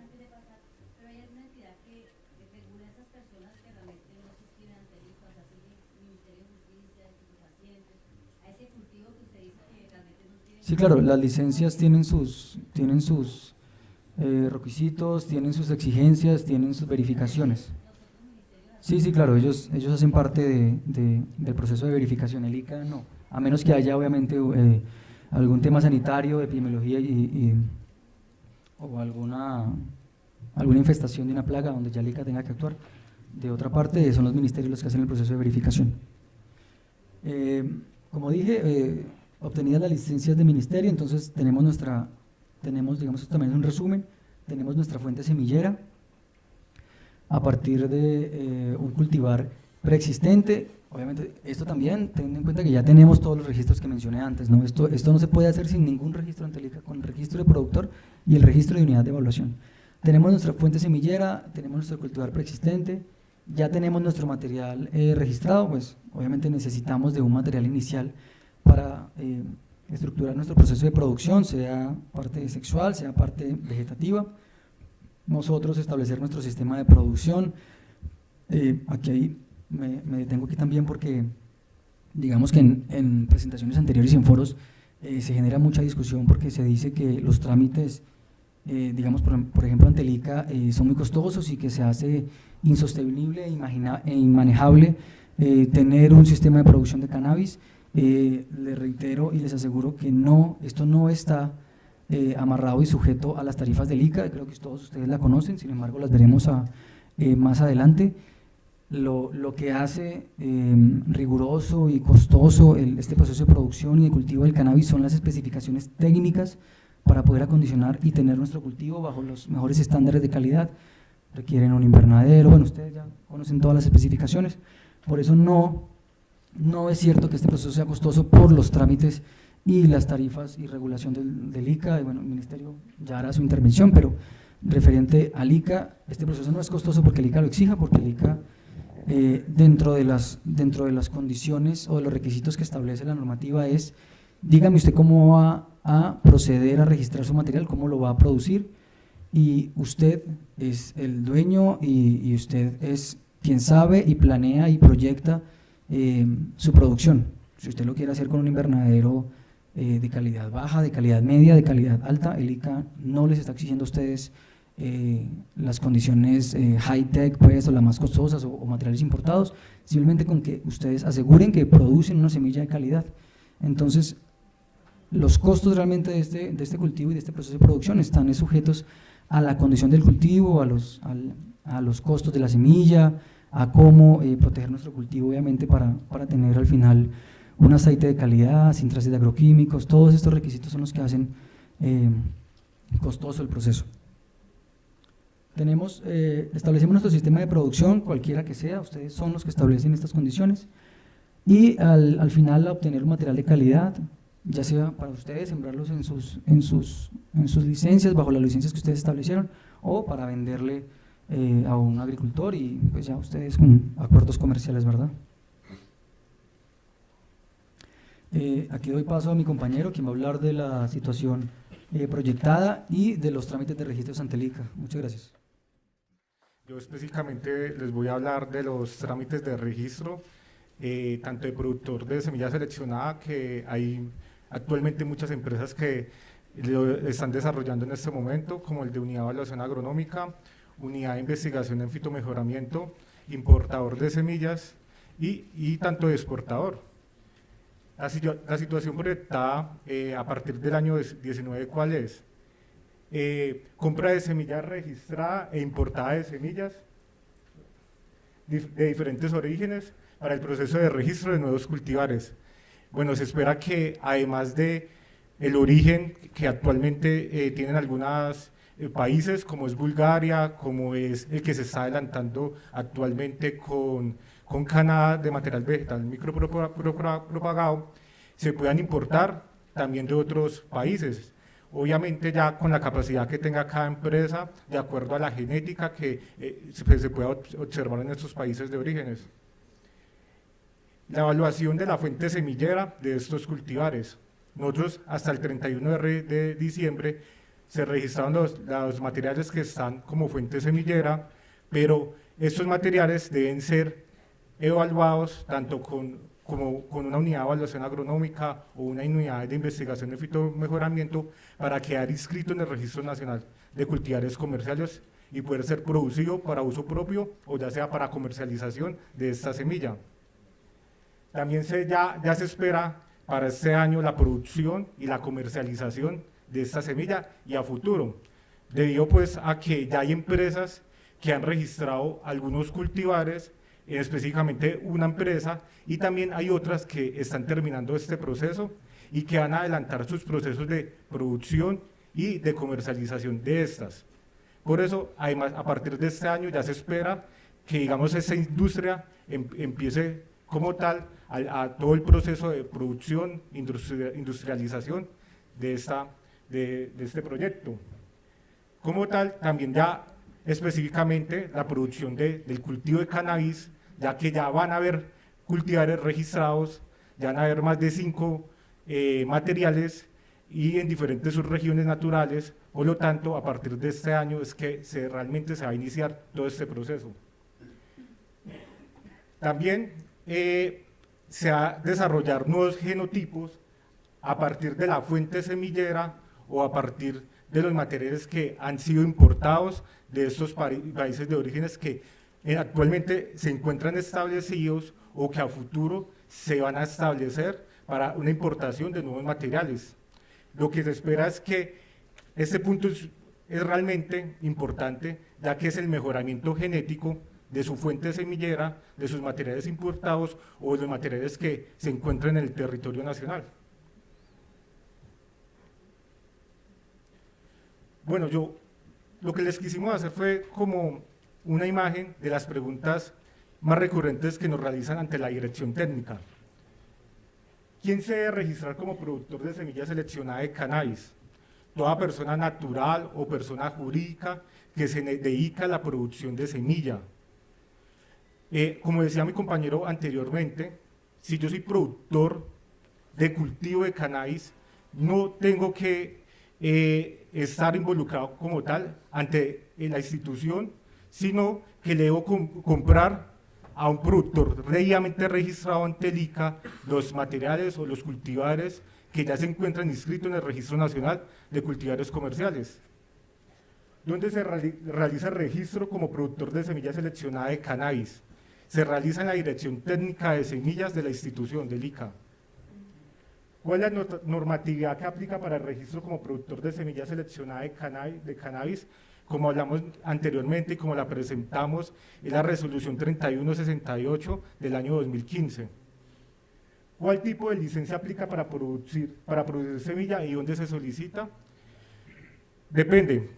Pero hay una entidad que regula a esas personas que realmente no se inscriben ante el ICA, o sea, sigue el Ministerio de Justicia, sus pacientes, a ese cultivo que usted dice que realmente no tiene. Sí, claro, las licencias tienen sus requisitos, tienen sus exigencias, tienen sus verificaciones. Sí, claro, ellos hacen parte del proceso de verificación. El ICA no, a menos que haya obviamente algún tema sanitario, de epidemiología o alguna infestación de una plaga donde ya el ICA tenga que actuar. De otra parte, son los ministerios los que hacen el proceso de verificación. Como dije, obtenidas las licencias de ministerio, entonces tenemos, digamos, esto también es un resumen, tenemos nuestra fuente semillera a partir de un cultivar preexistente. Obviamente, esto también, teniendo en cuenta que ya tenemos todos los registros que mencioné antes, ¿no? Esto no se puede hacer sin ningún registro ante el ICA, con el registro de productor y el registro de unidad de evaluación. Tenemos nuestra fuente semillera, tenemos nuestro cultivar preexistente, ya tenemos nuestro material registrado, pues obviamente necesitamos de un material inicial para estructurar nuestro proceso de producción, sea parte sexual, sea parte vegetativa. Nosotros establecer nuestro sistema de producción. Aquí me detengo aquí también porque digamos que en presentaciones anteriores y en foros se genera mucha discusión porque se dice que los trámites, digamos por ejemplo ante el ICA, son muy costosos y que se hace insostenible e inmanejable tener un sistema de producción de cannabis. Les reitero y les aseguro que esto no está amarrado y sujeto a las tarifas del ICA, creo que todos ustedes la conocen, sin embargo las veremos más adelante. Lo que hace riguroso y costoso este proceso de producción y de cultivo del cannabis son las especificaciones técnicas para poder acondicionar y tener nuestro cultivo bajo los mejores estándares de calidad. Requieren un invernadero, bueno, ustedes ya conocen todas las especificaciones, por eso no es cierto que este proceso sea costoso por los trámites y las tarifas y regulación del ICA, y bueno, el Ministerio ya hará su intervención, pero referente al ICA, este proceso no es costoso porque el ICA lo exija, porque el ICA dentro de las condiciones o de los requisitos que establece la normativa es, dígame usted cómo va a proceder a registrar su material, cómo lo va a producir, y usted es el dueño y usted es quien sabe y planea y proyecta su producción. Si usted lo quiere hacer con un invernadero de calidad baja, de calidad media, de calidad alta, el ICA no les está exigiendo a ustedes las condiciones high-tech, pues, o las más costosas o materiales importados, simplemente con que ustedes aseguren que producen una semilla de calidad. Entonces, los costos realmente de este cultivo y de este proceso de producción están sujetos a la condición del cultivo, a los costos de la semilla, a cómo proteger nuestro cultivo, obviamente, para tener al final un aceite de calidad, sin traces de agroquímicos. Todos estos requisitos son los que hacen costoso el proceso. Establecemos nuestro sistema de producción, cualquiera que sea, ustedes son los que establecen estas condiciones, y al final obtener un material de calidad, ya sea para ustedes sembrarlos en sus licencias, bajo las licencias que ustedes establecieron, o para venderle a un agricultor y pues ya ustedes con acuerdos comerciales, ¿verdad? Aquí doy paso a mi compañero, quien va a hablar de la situación proyectada y de los trámites de registro ante el ICA. Muchas gracias. Yo específicamente les voy a hablar de los trámites de registro, tanto de productor de semilla seleccionada, que hay actualmente muchas empresas que lo están desarrollando en este momento, como el de Unidad de Evaluación Agronómica, Unidad de Investigación en Fitomejoramiento, importador de semillas y tanto de exportador. La situación proyectada a partir del año 19, ¿cuál es? Compra de semillas registrada e importada de semillas de diferentes orígenes para el proceso de registro de nuevos cultivares. Bueno, se espera que además de el origen que actualmente tienen algunos países, como es Bulgaria, como es el que se está adelantando actualmente con Canadá de material vegetal micropropagado, se puedan importar también de otros países. Obviamente ya con la capacidad que tenga cada empresa, de acuerdo a la genética que se pueda observar en estos países de orígenes. La evaluación de la fuente semillera de estos cultivares. Nosotros hasta el 31 de diciembre se registraron los materiales que están como fuente semillera, pero estos materiales deben ser evaluados tanto con una unidad de evaluación agronómica o una unidad de investigación de fitomejoramiento para quedar inscrito en el Registro Nacional de Cultivares Comerciales y poder ser producido para uso propio o ya sea para comercialización de esta semilla. También ya se espera para este año la producción y la comercialización de esta semilla y a futuro, debido pues a que ya hay empresas que han registrado algunos cultivares, específicamente una empresa, y también hay otras que están terminando este proceso y que van a adelantar sus procesos de producción y de comercialización de estas. Por eso, además, a partir de este año ya se espera que, digamos, esta industria empiece como tal a todo el proceso de producción, industrialización de este proyecto. Como tal, también ya específicamente la producción del cultivo de cannabis, ya que ya van a haber cultivares registrados, ya van a haber más de 5 materiales y en diferentes subregiones naturales. Por lo tanto, a partir de este año es que realmente se va a iniciar todo este proceso. También se va a desarrollar nuevos genotipos a partir de la fuente semillera o a partir de los materiales que han sido importados de estos países de orígenes que actualmente se encuentran establecidos o que a futuro se van a establecer para una importación de nuevos materiales. Lo que se espera es que este punto es realmente importante, ya que es el mejoramiento genético de su fuente semillera, de sus materiales importados o de los materiales que se encuentran en el territorio nacional. Bueno, lo que les quisimos hacer fue como una imagen de las preguntas más recurrentes que nos realizan ante la dirección técnica. ¿Quién se debe registrar como productor de semilla seleccionada de cannabis? Toda persona natural o persona jurídica que se dedica a la producción de semilla. Como decía mi compañero anteriormente, si yo soy productor de cultivo de cannabis, no tengo que estar involucrado como tal ante la institución, sino que le debo comprar a un productor debidamente registrado ante el ICA los materiales o los cultivares que ya se encuentran inscritos en el Registro Nacional de Cultivares Comerciales. ¿Dónde se realiza el registro como productor de semilla seleccionada de cannabis? Se realiza en la Dirección Técnica de Semillas de la institución, del ICA. ¿Cuál es la normatividad que aplica para el registro como productor de semilla seleccionada de cannabis? Como hablamos anteriormente y como la presentamos, es la resolución 3168 del año 2015. ¿Cuál tipo de licencia aplica para producir semilla y dónde se solicita? Depende.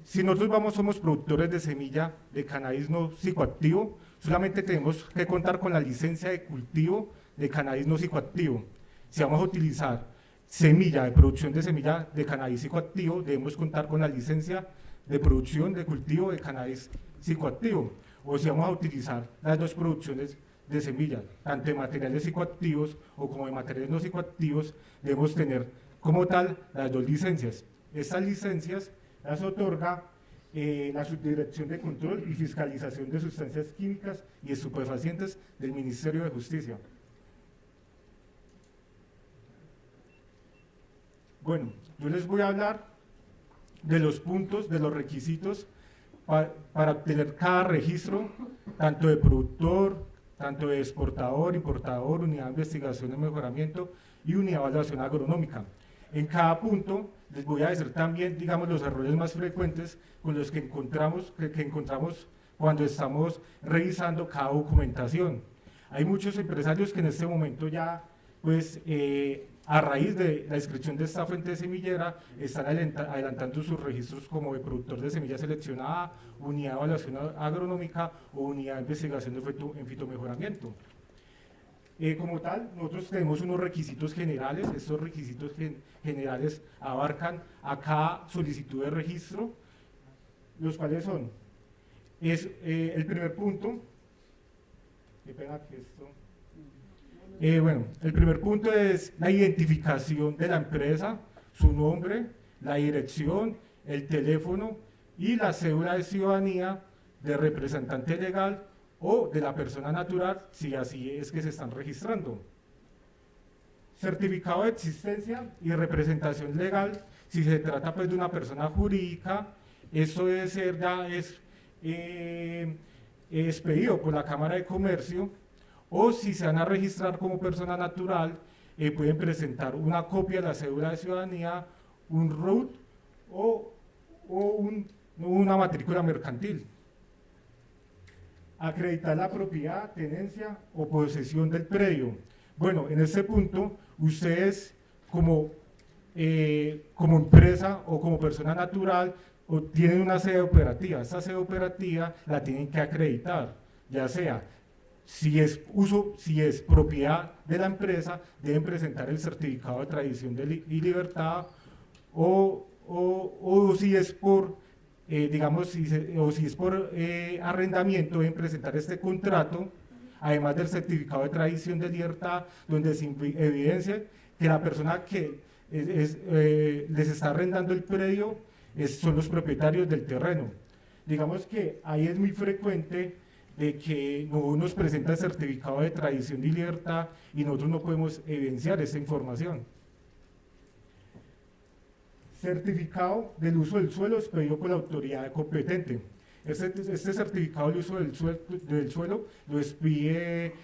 Si nosotros somos productores de semilla de cannabis no psicoactivo, solamente tenemos que contar con la licencia de cultivo de cannabis no psicoactivo. Si vamos a utilizar semilla de producción de semilla de cannabis psicoactivo, debemos contar con la licencia de producción de cultivo de cannabis psicoactivo. O si vamos a utilizar las dos producciones de semilla, tanto de materiales psicoactivos o como de materiales no psicoactivos, debemos tener como tal las dos licencias. Estas licencias las otorga la Subdirección de Control y Fiscalización de Sustancias Químicas y Estupefacientes del Ministerio de Justicia. Bueno, yo les voy a hablar de los puntos, de los requisitos para obtener cada registro, tanto de productor, tanto de exportador, importador, unidad de investigación y mejoramiento y unidad de evaluación agronómica. En cada punto les voy a decir también, digamos, los errores más frecuentes con los que encontramos cuando estamos revisando cada documentación. Hay muchos empresarios que en este momento ya, pues, a raíz de la inscripción de esta fuente semillera, están adelantando sus registros como de productor de semilla seleccionada, unidad de evaluación agronómica o unidad de investigación en fitomejoramiento. Como tal, nosotros tenemos unos requisitos generales. Estos requisitos generales abarcan a cada solicitud de registro, los cuales son, el primer punto, qué pena que esto… bueno, el primer punto es la identificación de la empresa, su nombre, la dirección, el teléfono y la cédula de ciudadanía del representante legal o de la persona natural, si así es que se están registrando. Certificado de existencia y representación legal, si se trata pues de una persona jurídica, esto debe ser expedido por la Cámara de Comercio, o si se van a registrar como persona natural, pueden presentar una copia de la cédula de ciudadanía, un RUT o una matrícula mercantil. Acreditar la propiedad, tenencia o posesión del predio. Bueno, en este punto, ustedes como empresa o como persona natural tienen una sede operativa. Esta sede operativa la tienen que acreditar, ya sea si es propiedad de la empresa, deben presentar el certificado de tradición y libertad, o si es por, si es por arrendamiento, deben presentar este contrato, además del certificado de tradición de libertad, donde se evidencia que la persona que les está arrendando el predio son los propietarios del terreno. Digamos que ahí es muy frecuente de que no nos presenta el certificado de tradición y libertad y nosotros no podemos evidenciar esta información. Certificado del uso del suelo expedido por la autoridad competente. Este certificado del uso del suelo lo expide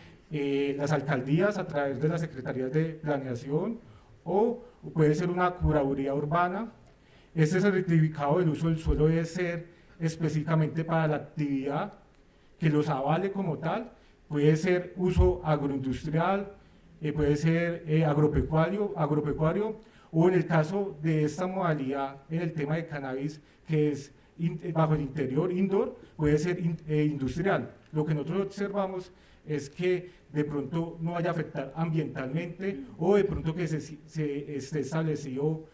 las alcaldías a través de las secretarías de planeación o puede ser una curaduría urbana. Este certificado del uso del suelo debe ser específicamente para la actividad que los avale como tal. Puede ser uso agroindustrial, puede ser agropecuario, o en el caso de esta modalidad en el tema de cannabis, que es bajo el interior, indoor, puede ser industrial. Lo que nosotros observamos es que de pronto no vaya a afectar ambientalmente o de pronto que se esté establecido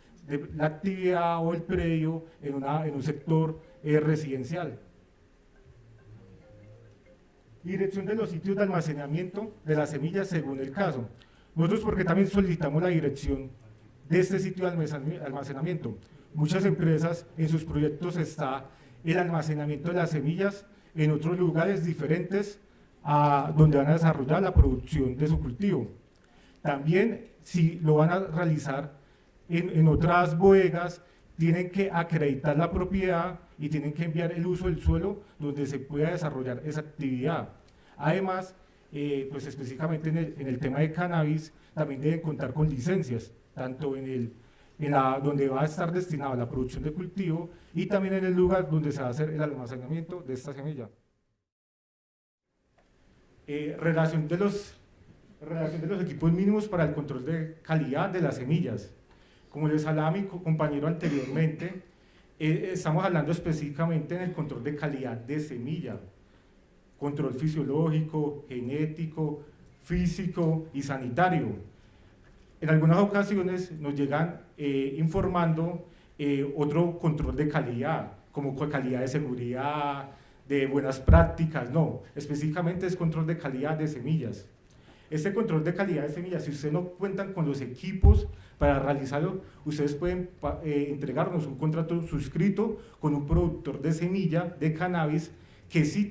la actividad o el predio en un sector residencial. Dirección de los sitios de almacenamiento de las semillas según el caso. Nosotros porque también solicitamos la dirección de este sitio de almacenamiento. Muchas empresas en sus proyectos está el almacenamiento de las semillas en otros lugares diferentes a donde van a desarrollar la producción de su cultivo. También, si lo van a realizar en otras bodegas, tienen que acreditar la propiedad y tienen que enviar el uso del suelo donde se pueda desarrollar esa actividad. Además, pues específicamente en el tema de cannabis, también deben contar con licencias, tanto donde va a estar destinada la producción de cultivo y también en el lugar donde se va a hacer el almacenamiento de esta semilla. Relación de los equipos mínimos para el control de calidad de las semillas. Como les hablaba mi compañero anteriormente, estamos hablando específicamente en el control de calidad de semilla, control fisiológico, genético, físico y sanitario. En algunas ocasiones nos llegan informando otro control de calidad, como calidad de seguridad, de buenas prácticas, no, específicamente es control de calidad de semillas. Este control de calidad de semillas, si ustedes no cuentan con los equipos para realizarlo, ustedes pueden entregarnos un contrato suscrito con un productor de semilla de cannabis que sí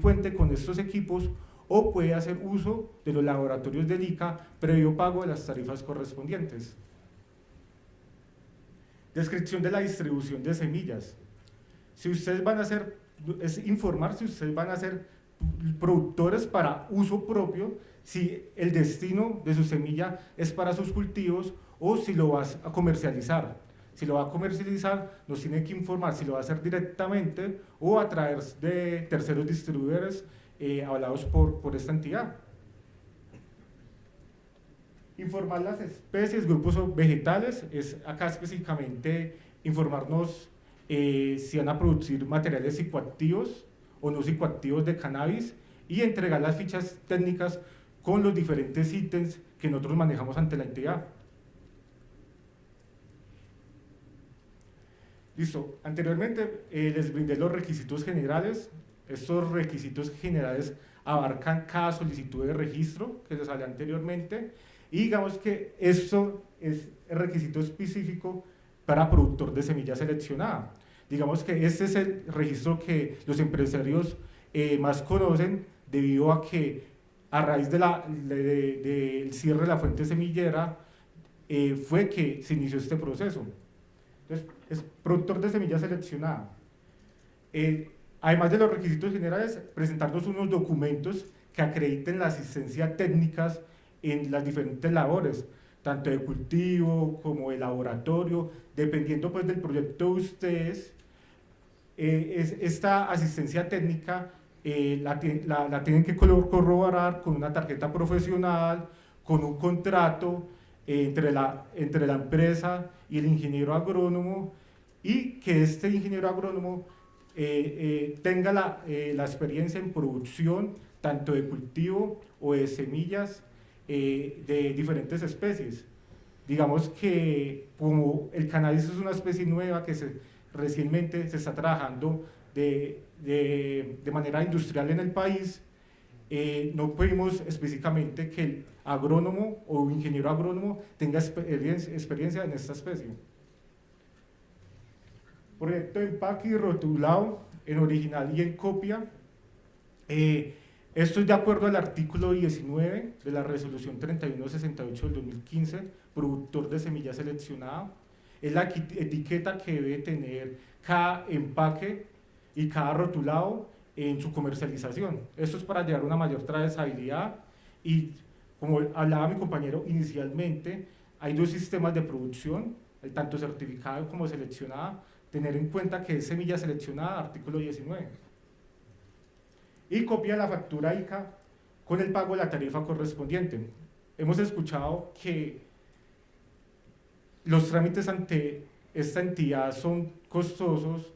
cuente con estos equipos o puede hacer uso de los laboratorios del ICA previo pago de las tarifas correspondientes. Descripción de la distribución de semillas. Si ustedes van a hacer, es informar si ustedes van a ser productores para uso propio, si el destino de su semilla es para sus cultivos o si lo vas a comercializar. Si lo va a comercializar, nos tiene que informar si lo va a hacer directamente o a través de terceros distribuidores hablados por esta entidad. Informar las especies, grupos vegetales, es acá específicamente informarnos si van a producir materiales psicoactivos o no psicoactivos de cannabis y entregar las fichas técnicas con los diferentes ítems que nosotros manejamos ante la entidad. Listo, anteriormente les brindé los requisitos generales. Estos requisitos generales abarcan cada solicitud de registro que les hablé anteriormente y digamos que esto es el requisito específico para productor de semilla seleccionada. Digamos que este es el registro que los empresarios más conocen debido a que a raíz del cierre de la fuente semillera fue que se inició este proceso. Entonces, es productor de semilla seleccionada. Además de los requisitos generales, presentarnos unos documentos que acrediten la asistencia técnicas en las diferentes labores, tanto de cultivo como de laboratorio, dependiendo pues del proyecto de ustedes. Esta asistencia técnica la tienen que corroborar con una tarjeta profesional, con un contrato entre la empresa y el ingeniero agrónomo, y que este ingeniero agrónomo tenga la experiencia en producción tanto de cultivo o de semillas de diferentes especies. Digamos que como el cannabis es una especie nueva que recientemente se está trabajando de manera industrial en el país, no pedimos específicamente que el agrónomo o ingeniero agrónomo tenga experiencia en esta especie. Proyecto de empaque y rotulado en original y en copia. Esto es de acuerdo al artículo 19 de la resolución 3168 del 2015, productor de semilla seleccionada. Es la etiqueta que debe tener cada empaque y cada rotulado en su comercialización. Esto es para llevar una mayor trazabilidad y, como hablaba mi compañero inicialmente, hay dos sistemas de producción, el tanto certificado como seleccionada, tener en cuenta que es semilla seleccionada, artículo 19. Y copia de la factura ICA con el pago de la tarifa correspondiente. Hemos escuchado que los trámites ante esta entidad son costosos,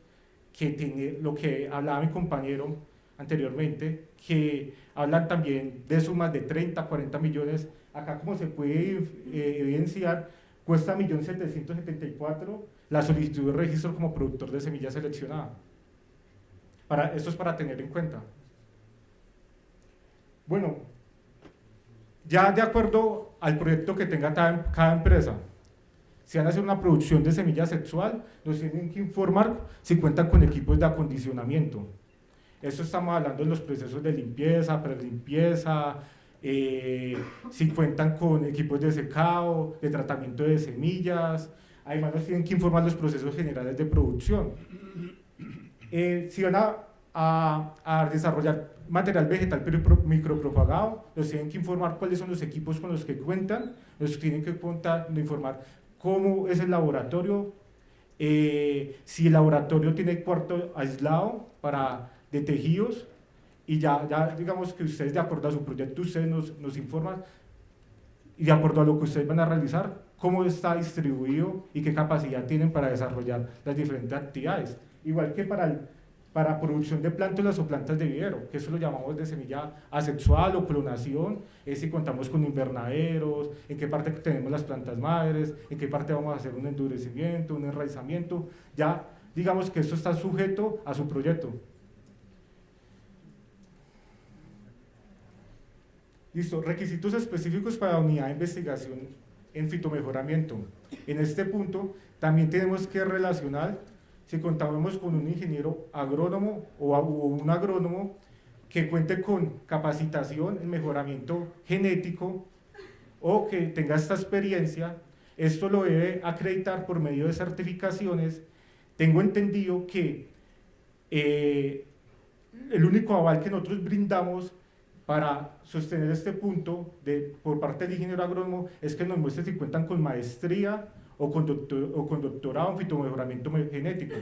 que lo que hablaba mi compañero, anteriormente, que hablan también de sumas de 30, 40 millones. Acá, como se puede evidenciar, cuesta 1.774.000 la solicitud de registro como productor de semilla seleccionada. Esto es para tener en cuenta. Bueno, ya de acuerdo al proyecto que tenga cada empresa, si van a hacer una producción de semilla sexual, nos tienen que informar si cuentan con equipos de acondicionamiento. Esto estamos hablando de los procesos de limpieza, prelimpieza, si cuentan con equipos de secado, de tratamiento de semillas. Además nos tienen que informar los procesos generales de producción. Si van a desarrollar material vegetal micropropagado, nos tienen que informar cuáles son los equipos con los que cuentan, nos tienen que informar cómo es el laboratorio, si el laboratorio tiene cuarto aislado de tejidos, y ya digamos que ustedes, de acuerdo a su proyecto, ustedes nos informan, y de acuerdo a lo que ustedes van a realizar, cómo está distribuido y qué capacidad tienen para desarrollar las diferentes actividades. Igual que para producción de plántulas o plantas de vivero, que eso lo llamamos de semilla asexual o clonación, es si contamos con invernaderos, en qué parte tenemos las plantas madres, en qué parte vamos a hacer un endurecimiento, un enraizamiento. Ya digamos que esto está sujeto a su proyecto. Listo, requisitos específicos para la unidad de investigación en fitomejoramiento. En este punto también tenemos que relacionar si contamos con un ingeniero agrónomo o un agrónomo que cuente con capacitación en mejoramiento genético o que tenga esta experiencia. Esto lo debe acreditar por medio de certificaciones. Tengo entendido que el único aval que nosotros brindamos para sostener este punto por parte del ingeniero agrónomo es que nos muestre si cuentan con maestría o con doctorado en fitomejoramiento genético.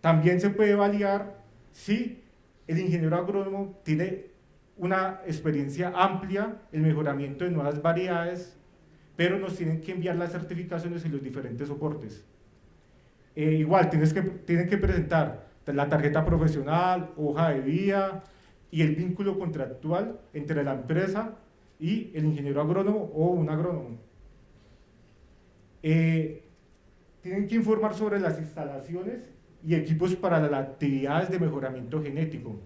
También se puede validar si el ingeniero agrónomo tiene una experiencia amplia en mejoramiento de nuevas variedades, pero nos tienen que enviar las certificaciones y los diferentes soportes. Igual, tienen que presentar la tarjeta profesional, hoja de vida y el vínculo contractual entre la empresa y el ingeniero agrónomo o un agrónomo. Tienen que informar sobre las instalaciones y equipos para las actividades de mejoramiento genético,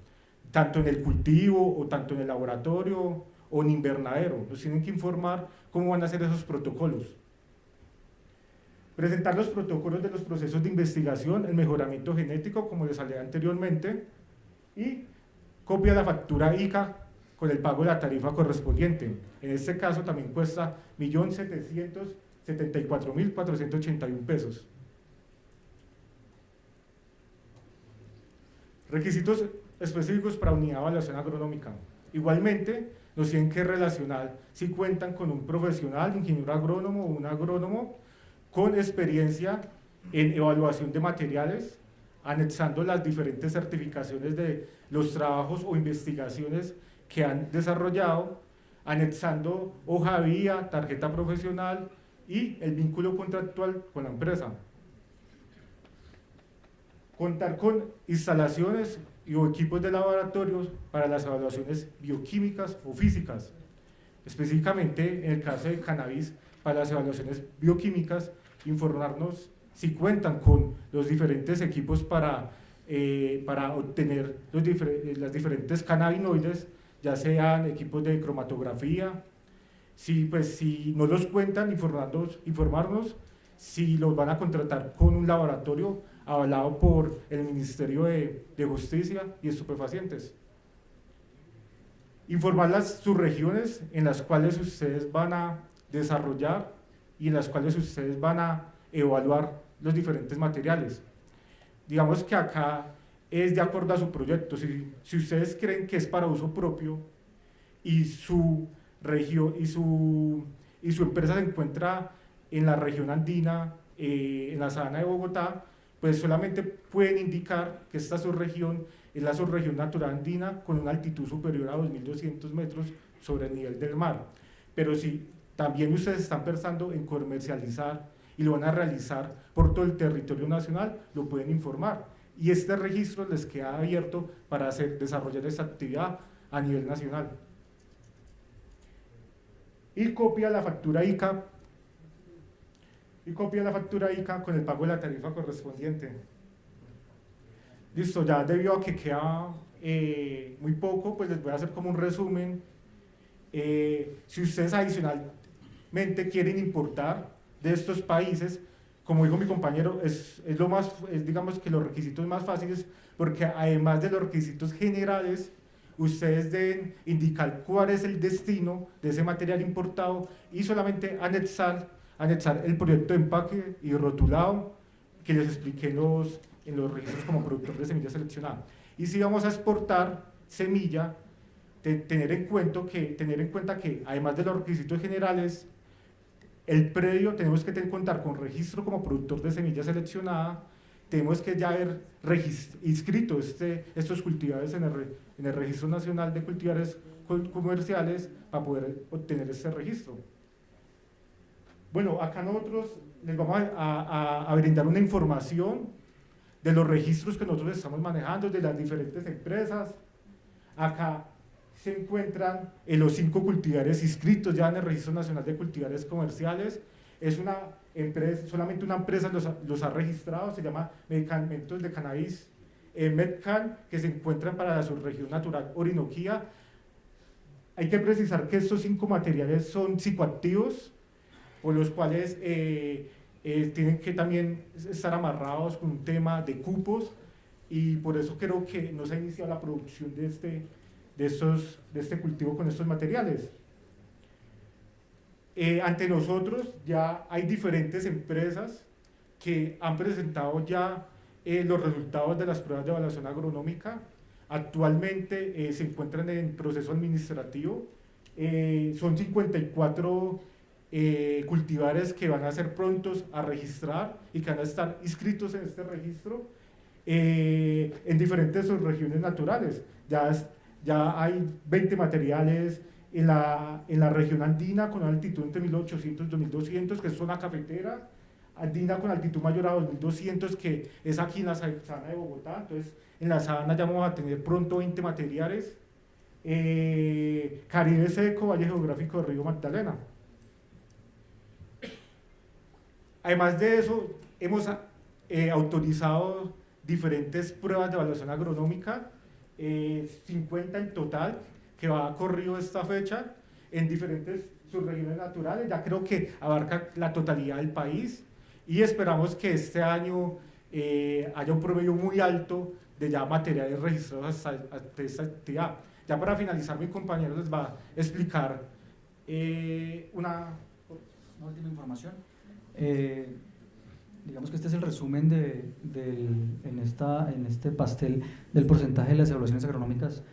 tanto en el cultivo o tanto en el laboratorio o en invernadero. Nos tienen que informar cómo van a hacer esos protocolos. Presentar los protocolos de los procesos de investigación en mejoramiento genético, como les hablé anteriormente, y copia de la factura ICA con el pago de la tarifa correspondiente. En este caso también cuesta 1.774.481 pesos. Requisitos específicos para unidad de evaluación agronómica. Igualmente, nos tienen que relacionar si cuentan con un profesional, ingeniero agrónomo o un agrónomo con experiencia en evaluación de materiales, anexando las diferentes certificaciones de los trabajos o investigaciones que han desarrollado, anexando hoja de vida, tarjeta profesional y el vínculo contractual con la empresa. Contar con instalaciones o equipos de laboratorios para las evaluaciones bioquímicas o físicas. Específicamente, en el caso de cannabis, para las evaluaciones bioquímicas, informarnos si cuentan con los diferentes equipos para obtener las diferentes cannabinoides, ya sean equipos de cromatografía. Si no los cuentan, informarnos si los van a contratar con un laboratorio avalado por el Ministerio de Justicia y Estupefacientes. Informar sus regiones en las cuales ustedes van a desarrollar y en las cuales ustedes van a evaluar los diferentes materiales. Digamos que acá es de acuerdo a su proyecto. Si ustedes creen que es para uso propio y su región y su empresa se encuentra en la región andina, en la sabana de Bogotá, pues solamente pueden indicar que esta subregión es la subregión natural andina con una altitud superior a 2.200 metros sobre el nivel del mar. Pero si también ustedes están pensando en comercializar y lo van a realizar por todo el territorio nacional, lo pueden informar. y este registro les queda abierto para desarrollar esta actividad a nivel nacional. Y copia la factura ICA con el pago de la tarifa correspondiente. Listo, ya debido a que queda muy poco, pues les voy a hacer como un resumen. Si ustedes adicionalmente quieren importar de estos países, como dijo mi compañero, digamos que los requisitos más fáciles, porque además de los requisitos generales, ustedes deben indicar cuál es el destino de ese material importado y solamente anexar el proyecto de empaque y rotulado que les expliqué en los registros como productor de semilla seleccionada. Y si vamos a exportar semilla, tener en cuenta que además de los requisitos generales, el previo tenemos que contar con registro como productor de semilla seleccionada, tenemos que ya haber inscrito estos cultivares en el Registro Nacional de Cultivares Comerciales para poder obtener este registro. Bueno, acá nosotros les vamos a brindar una información de los registros que nosotros estamos manejando, de las diferentes empresas. Acá se encuentran los 5 cultivares inscritos ya en el Registro Nacional de Cultivares Comerciales. Es una empresa, solamente una empresa los ha registrado, se llama Medicamentos de Cannabis Medcan, que se encuentran para la subregión natural Orinoquía. Hay que precisar que estos 5 materiales son psicoactivos, por los cuales tienen que también estar amarrados con un tema de cupos, y por eso creo que no se ha iniciado la producción de este cultivo con estos materiales. Ante nosotros ya hay diferentes empresas que han presentado ya los resultados de las pruebas de evaluación agronómica. Actualmente se encuentran en proceso administrativo. Son 54 cultivares que van a ser prontos a registrar y que van a estar inscritos en este registro en diferentes subregiones naturales. Ya hay 20 materiales en la región andina con altitud entre 1800 y 2200, que es zona cafetera, andina con altitud mayor a 2200, que es aquí en la sabana de Bogotá. Entonces en la sabana ya vamos a tener pronto 20 materiales. Caribe seco, Valle Geográfico de Río Magdalena. Además de eso, hemos autorizado diferentes pruebas de evaluación agronómica, 50 en total, que va corrido esta fecha en diferentes subregiones naturales. Ya creo que abarca la totalidad del país, y esperamos que este año haya un promedio muy alto de ya materiales registrados hasta esta actividad. Ya para finalizar, mi compañero les va a explicar una última información. Digamos que este es el resumen en este pastel del porcentaje de las evaluaciones agronómicas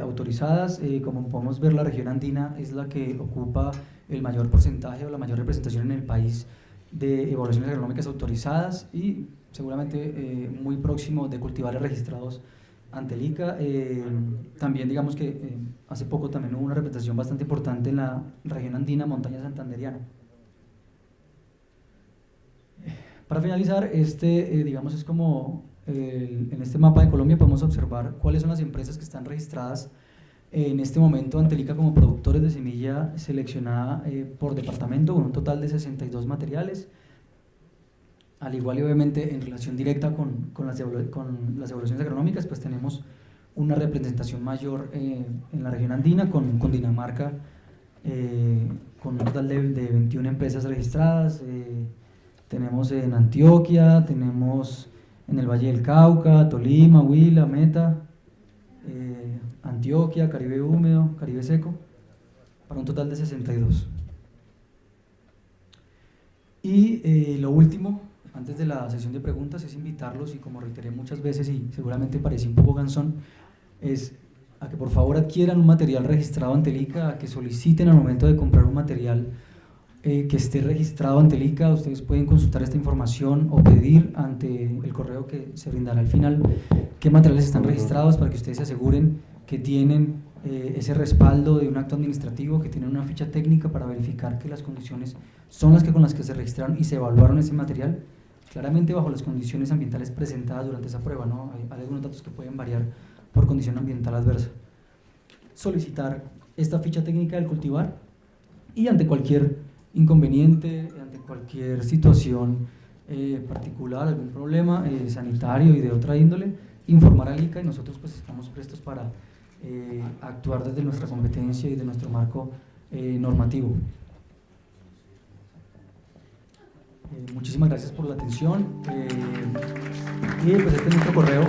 autorizadas. Como podemos ver, la región andina es la que ocupa el mayor porcentaje o la mayor representación en el país de evaluaciones agronómicas autorizadas, y seguramente muy próximo de cultivares registrados ante el ICA. También digamos que hace poco también hubo una representación bastante importante en la región andina, montaña santanderiana. Para finalizar, digamos es como en este mapa de Colombia podemos observar cuáles son las empresas que están registradas en este momento ante el ICA como productores de semilla seleccionada por departamento, con un total de 62 materiales. Al igual y obviamente en relación directa con las evaluaciones agronómicas, pues tenemos una representación mayor en la región andina con Dinamarca, con un total de 21 empresas registradas. Tenemos en Antioquia, tenemos en el Valle del Cauca, Tolima, Huila, Meta, Antioquia, Caribe húmedo, Caribe seco, para un total de 62. Y lo último, antes de la sesión de preguntas, es invitarlos, y como reiteré muchas veces y seguramente parecí un poco cansón, es a que por favor adquieran un material registrado ante el ICA, a que soliciten al momento de comprar un material que esté registrado ante el ICA. Ustedes pueden consultar esta información o pedir ante el correo que se brindará al final qué materiales están registrados, para que ustedes se aseguren que tienen ese respaldo de un acto administrativo, que tienen una ficha técnica para verificar que las condiciones son las que con las que se registraron y se evaluaron ese material. claramente bajo las condiciones ambientales presentadas durante esa prueba, ¿no? Hay algunos datos que pueden variar por condición ambiental adversa. Solicitar esta ficha técnica del cultivar y ante cualquier inconveniente, ante cualquier situación particular, algún problema sanitario y de otra índole, informar al ICA y nosotros pues estamos prestos para actuar desde nuestra competencia y de nuestro marco normativo. Muchísimas gracias por la atención y pues este es nuestro correo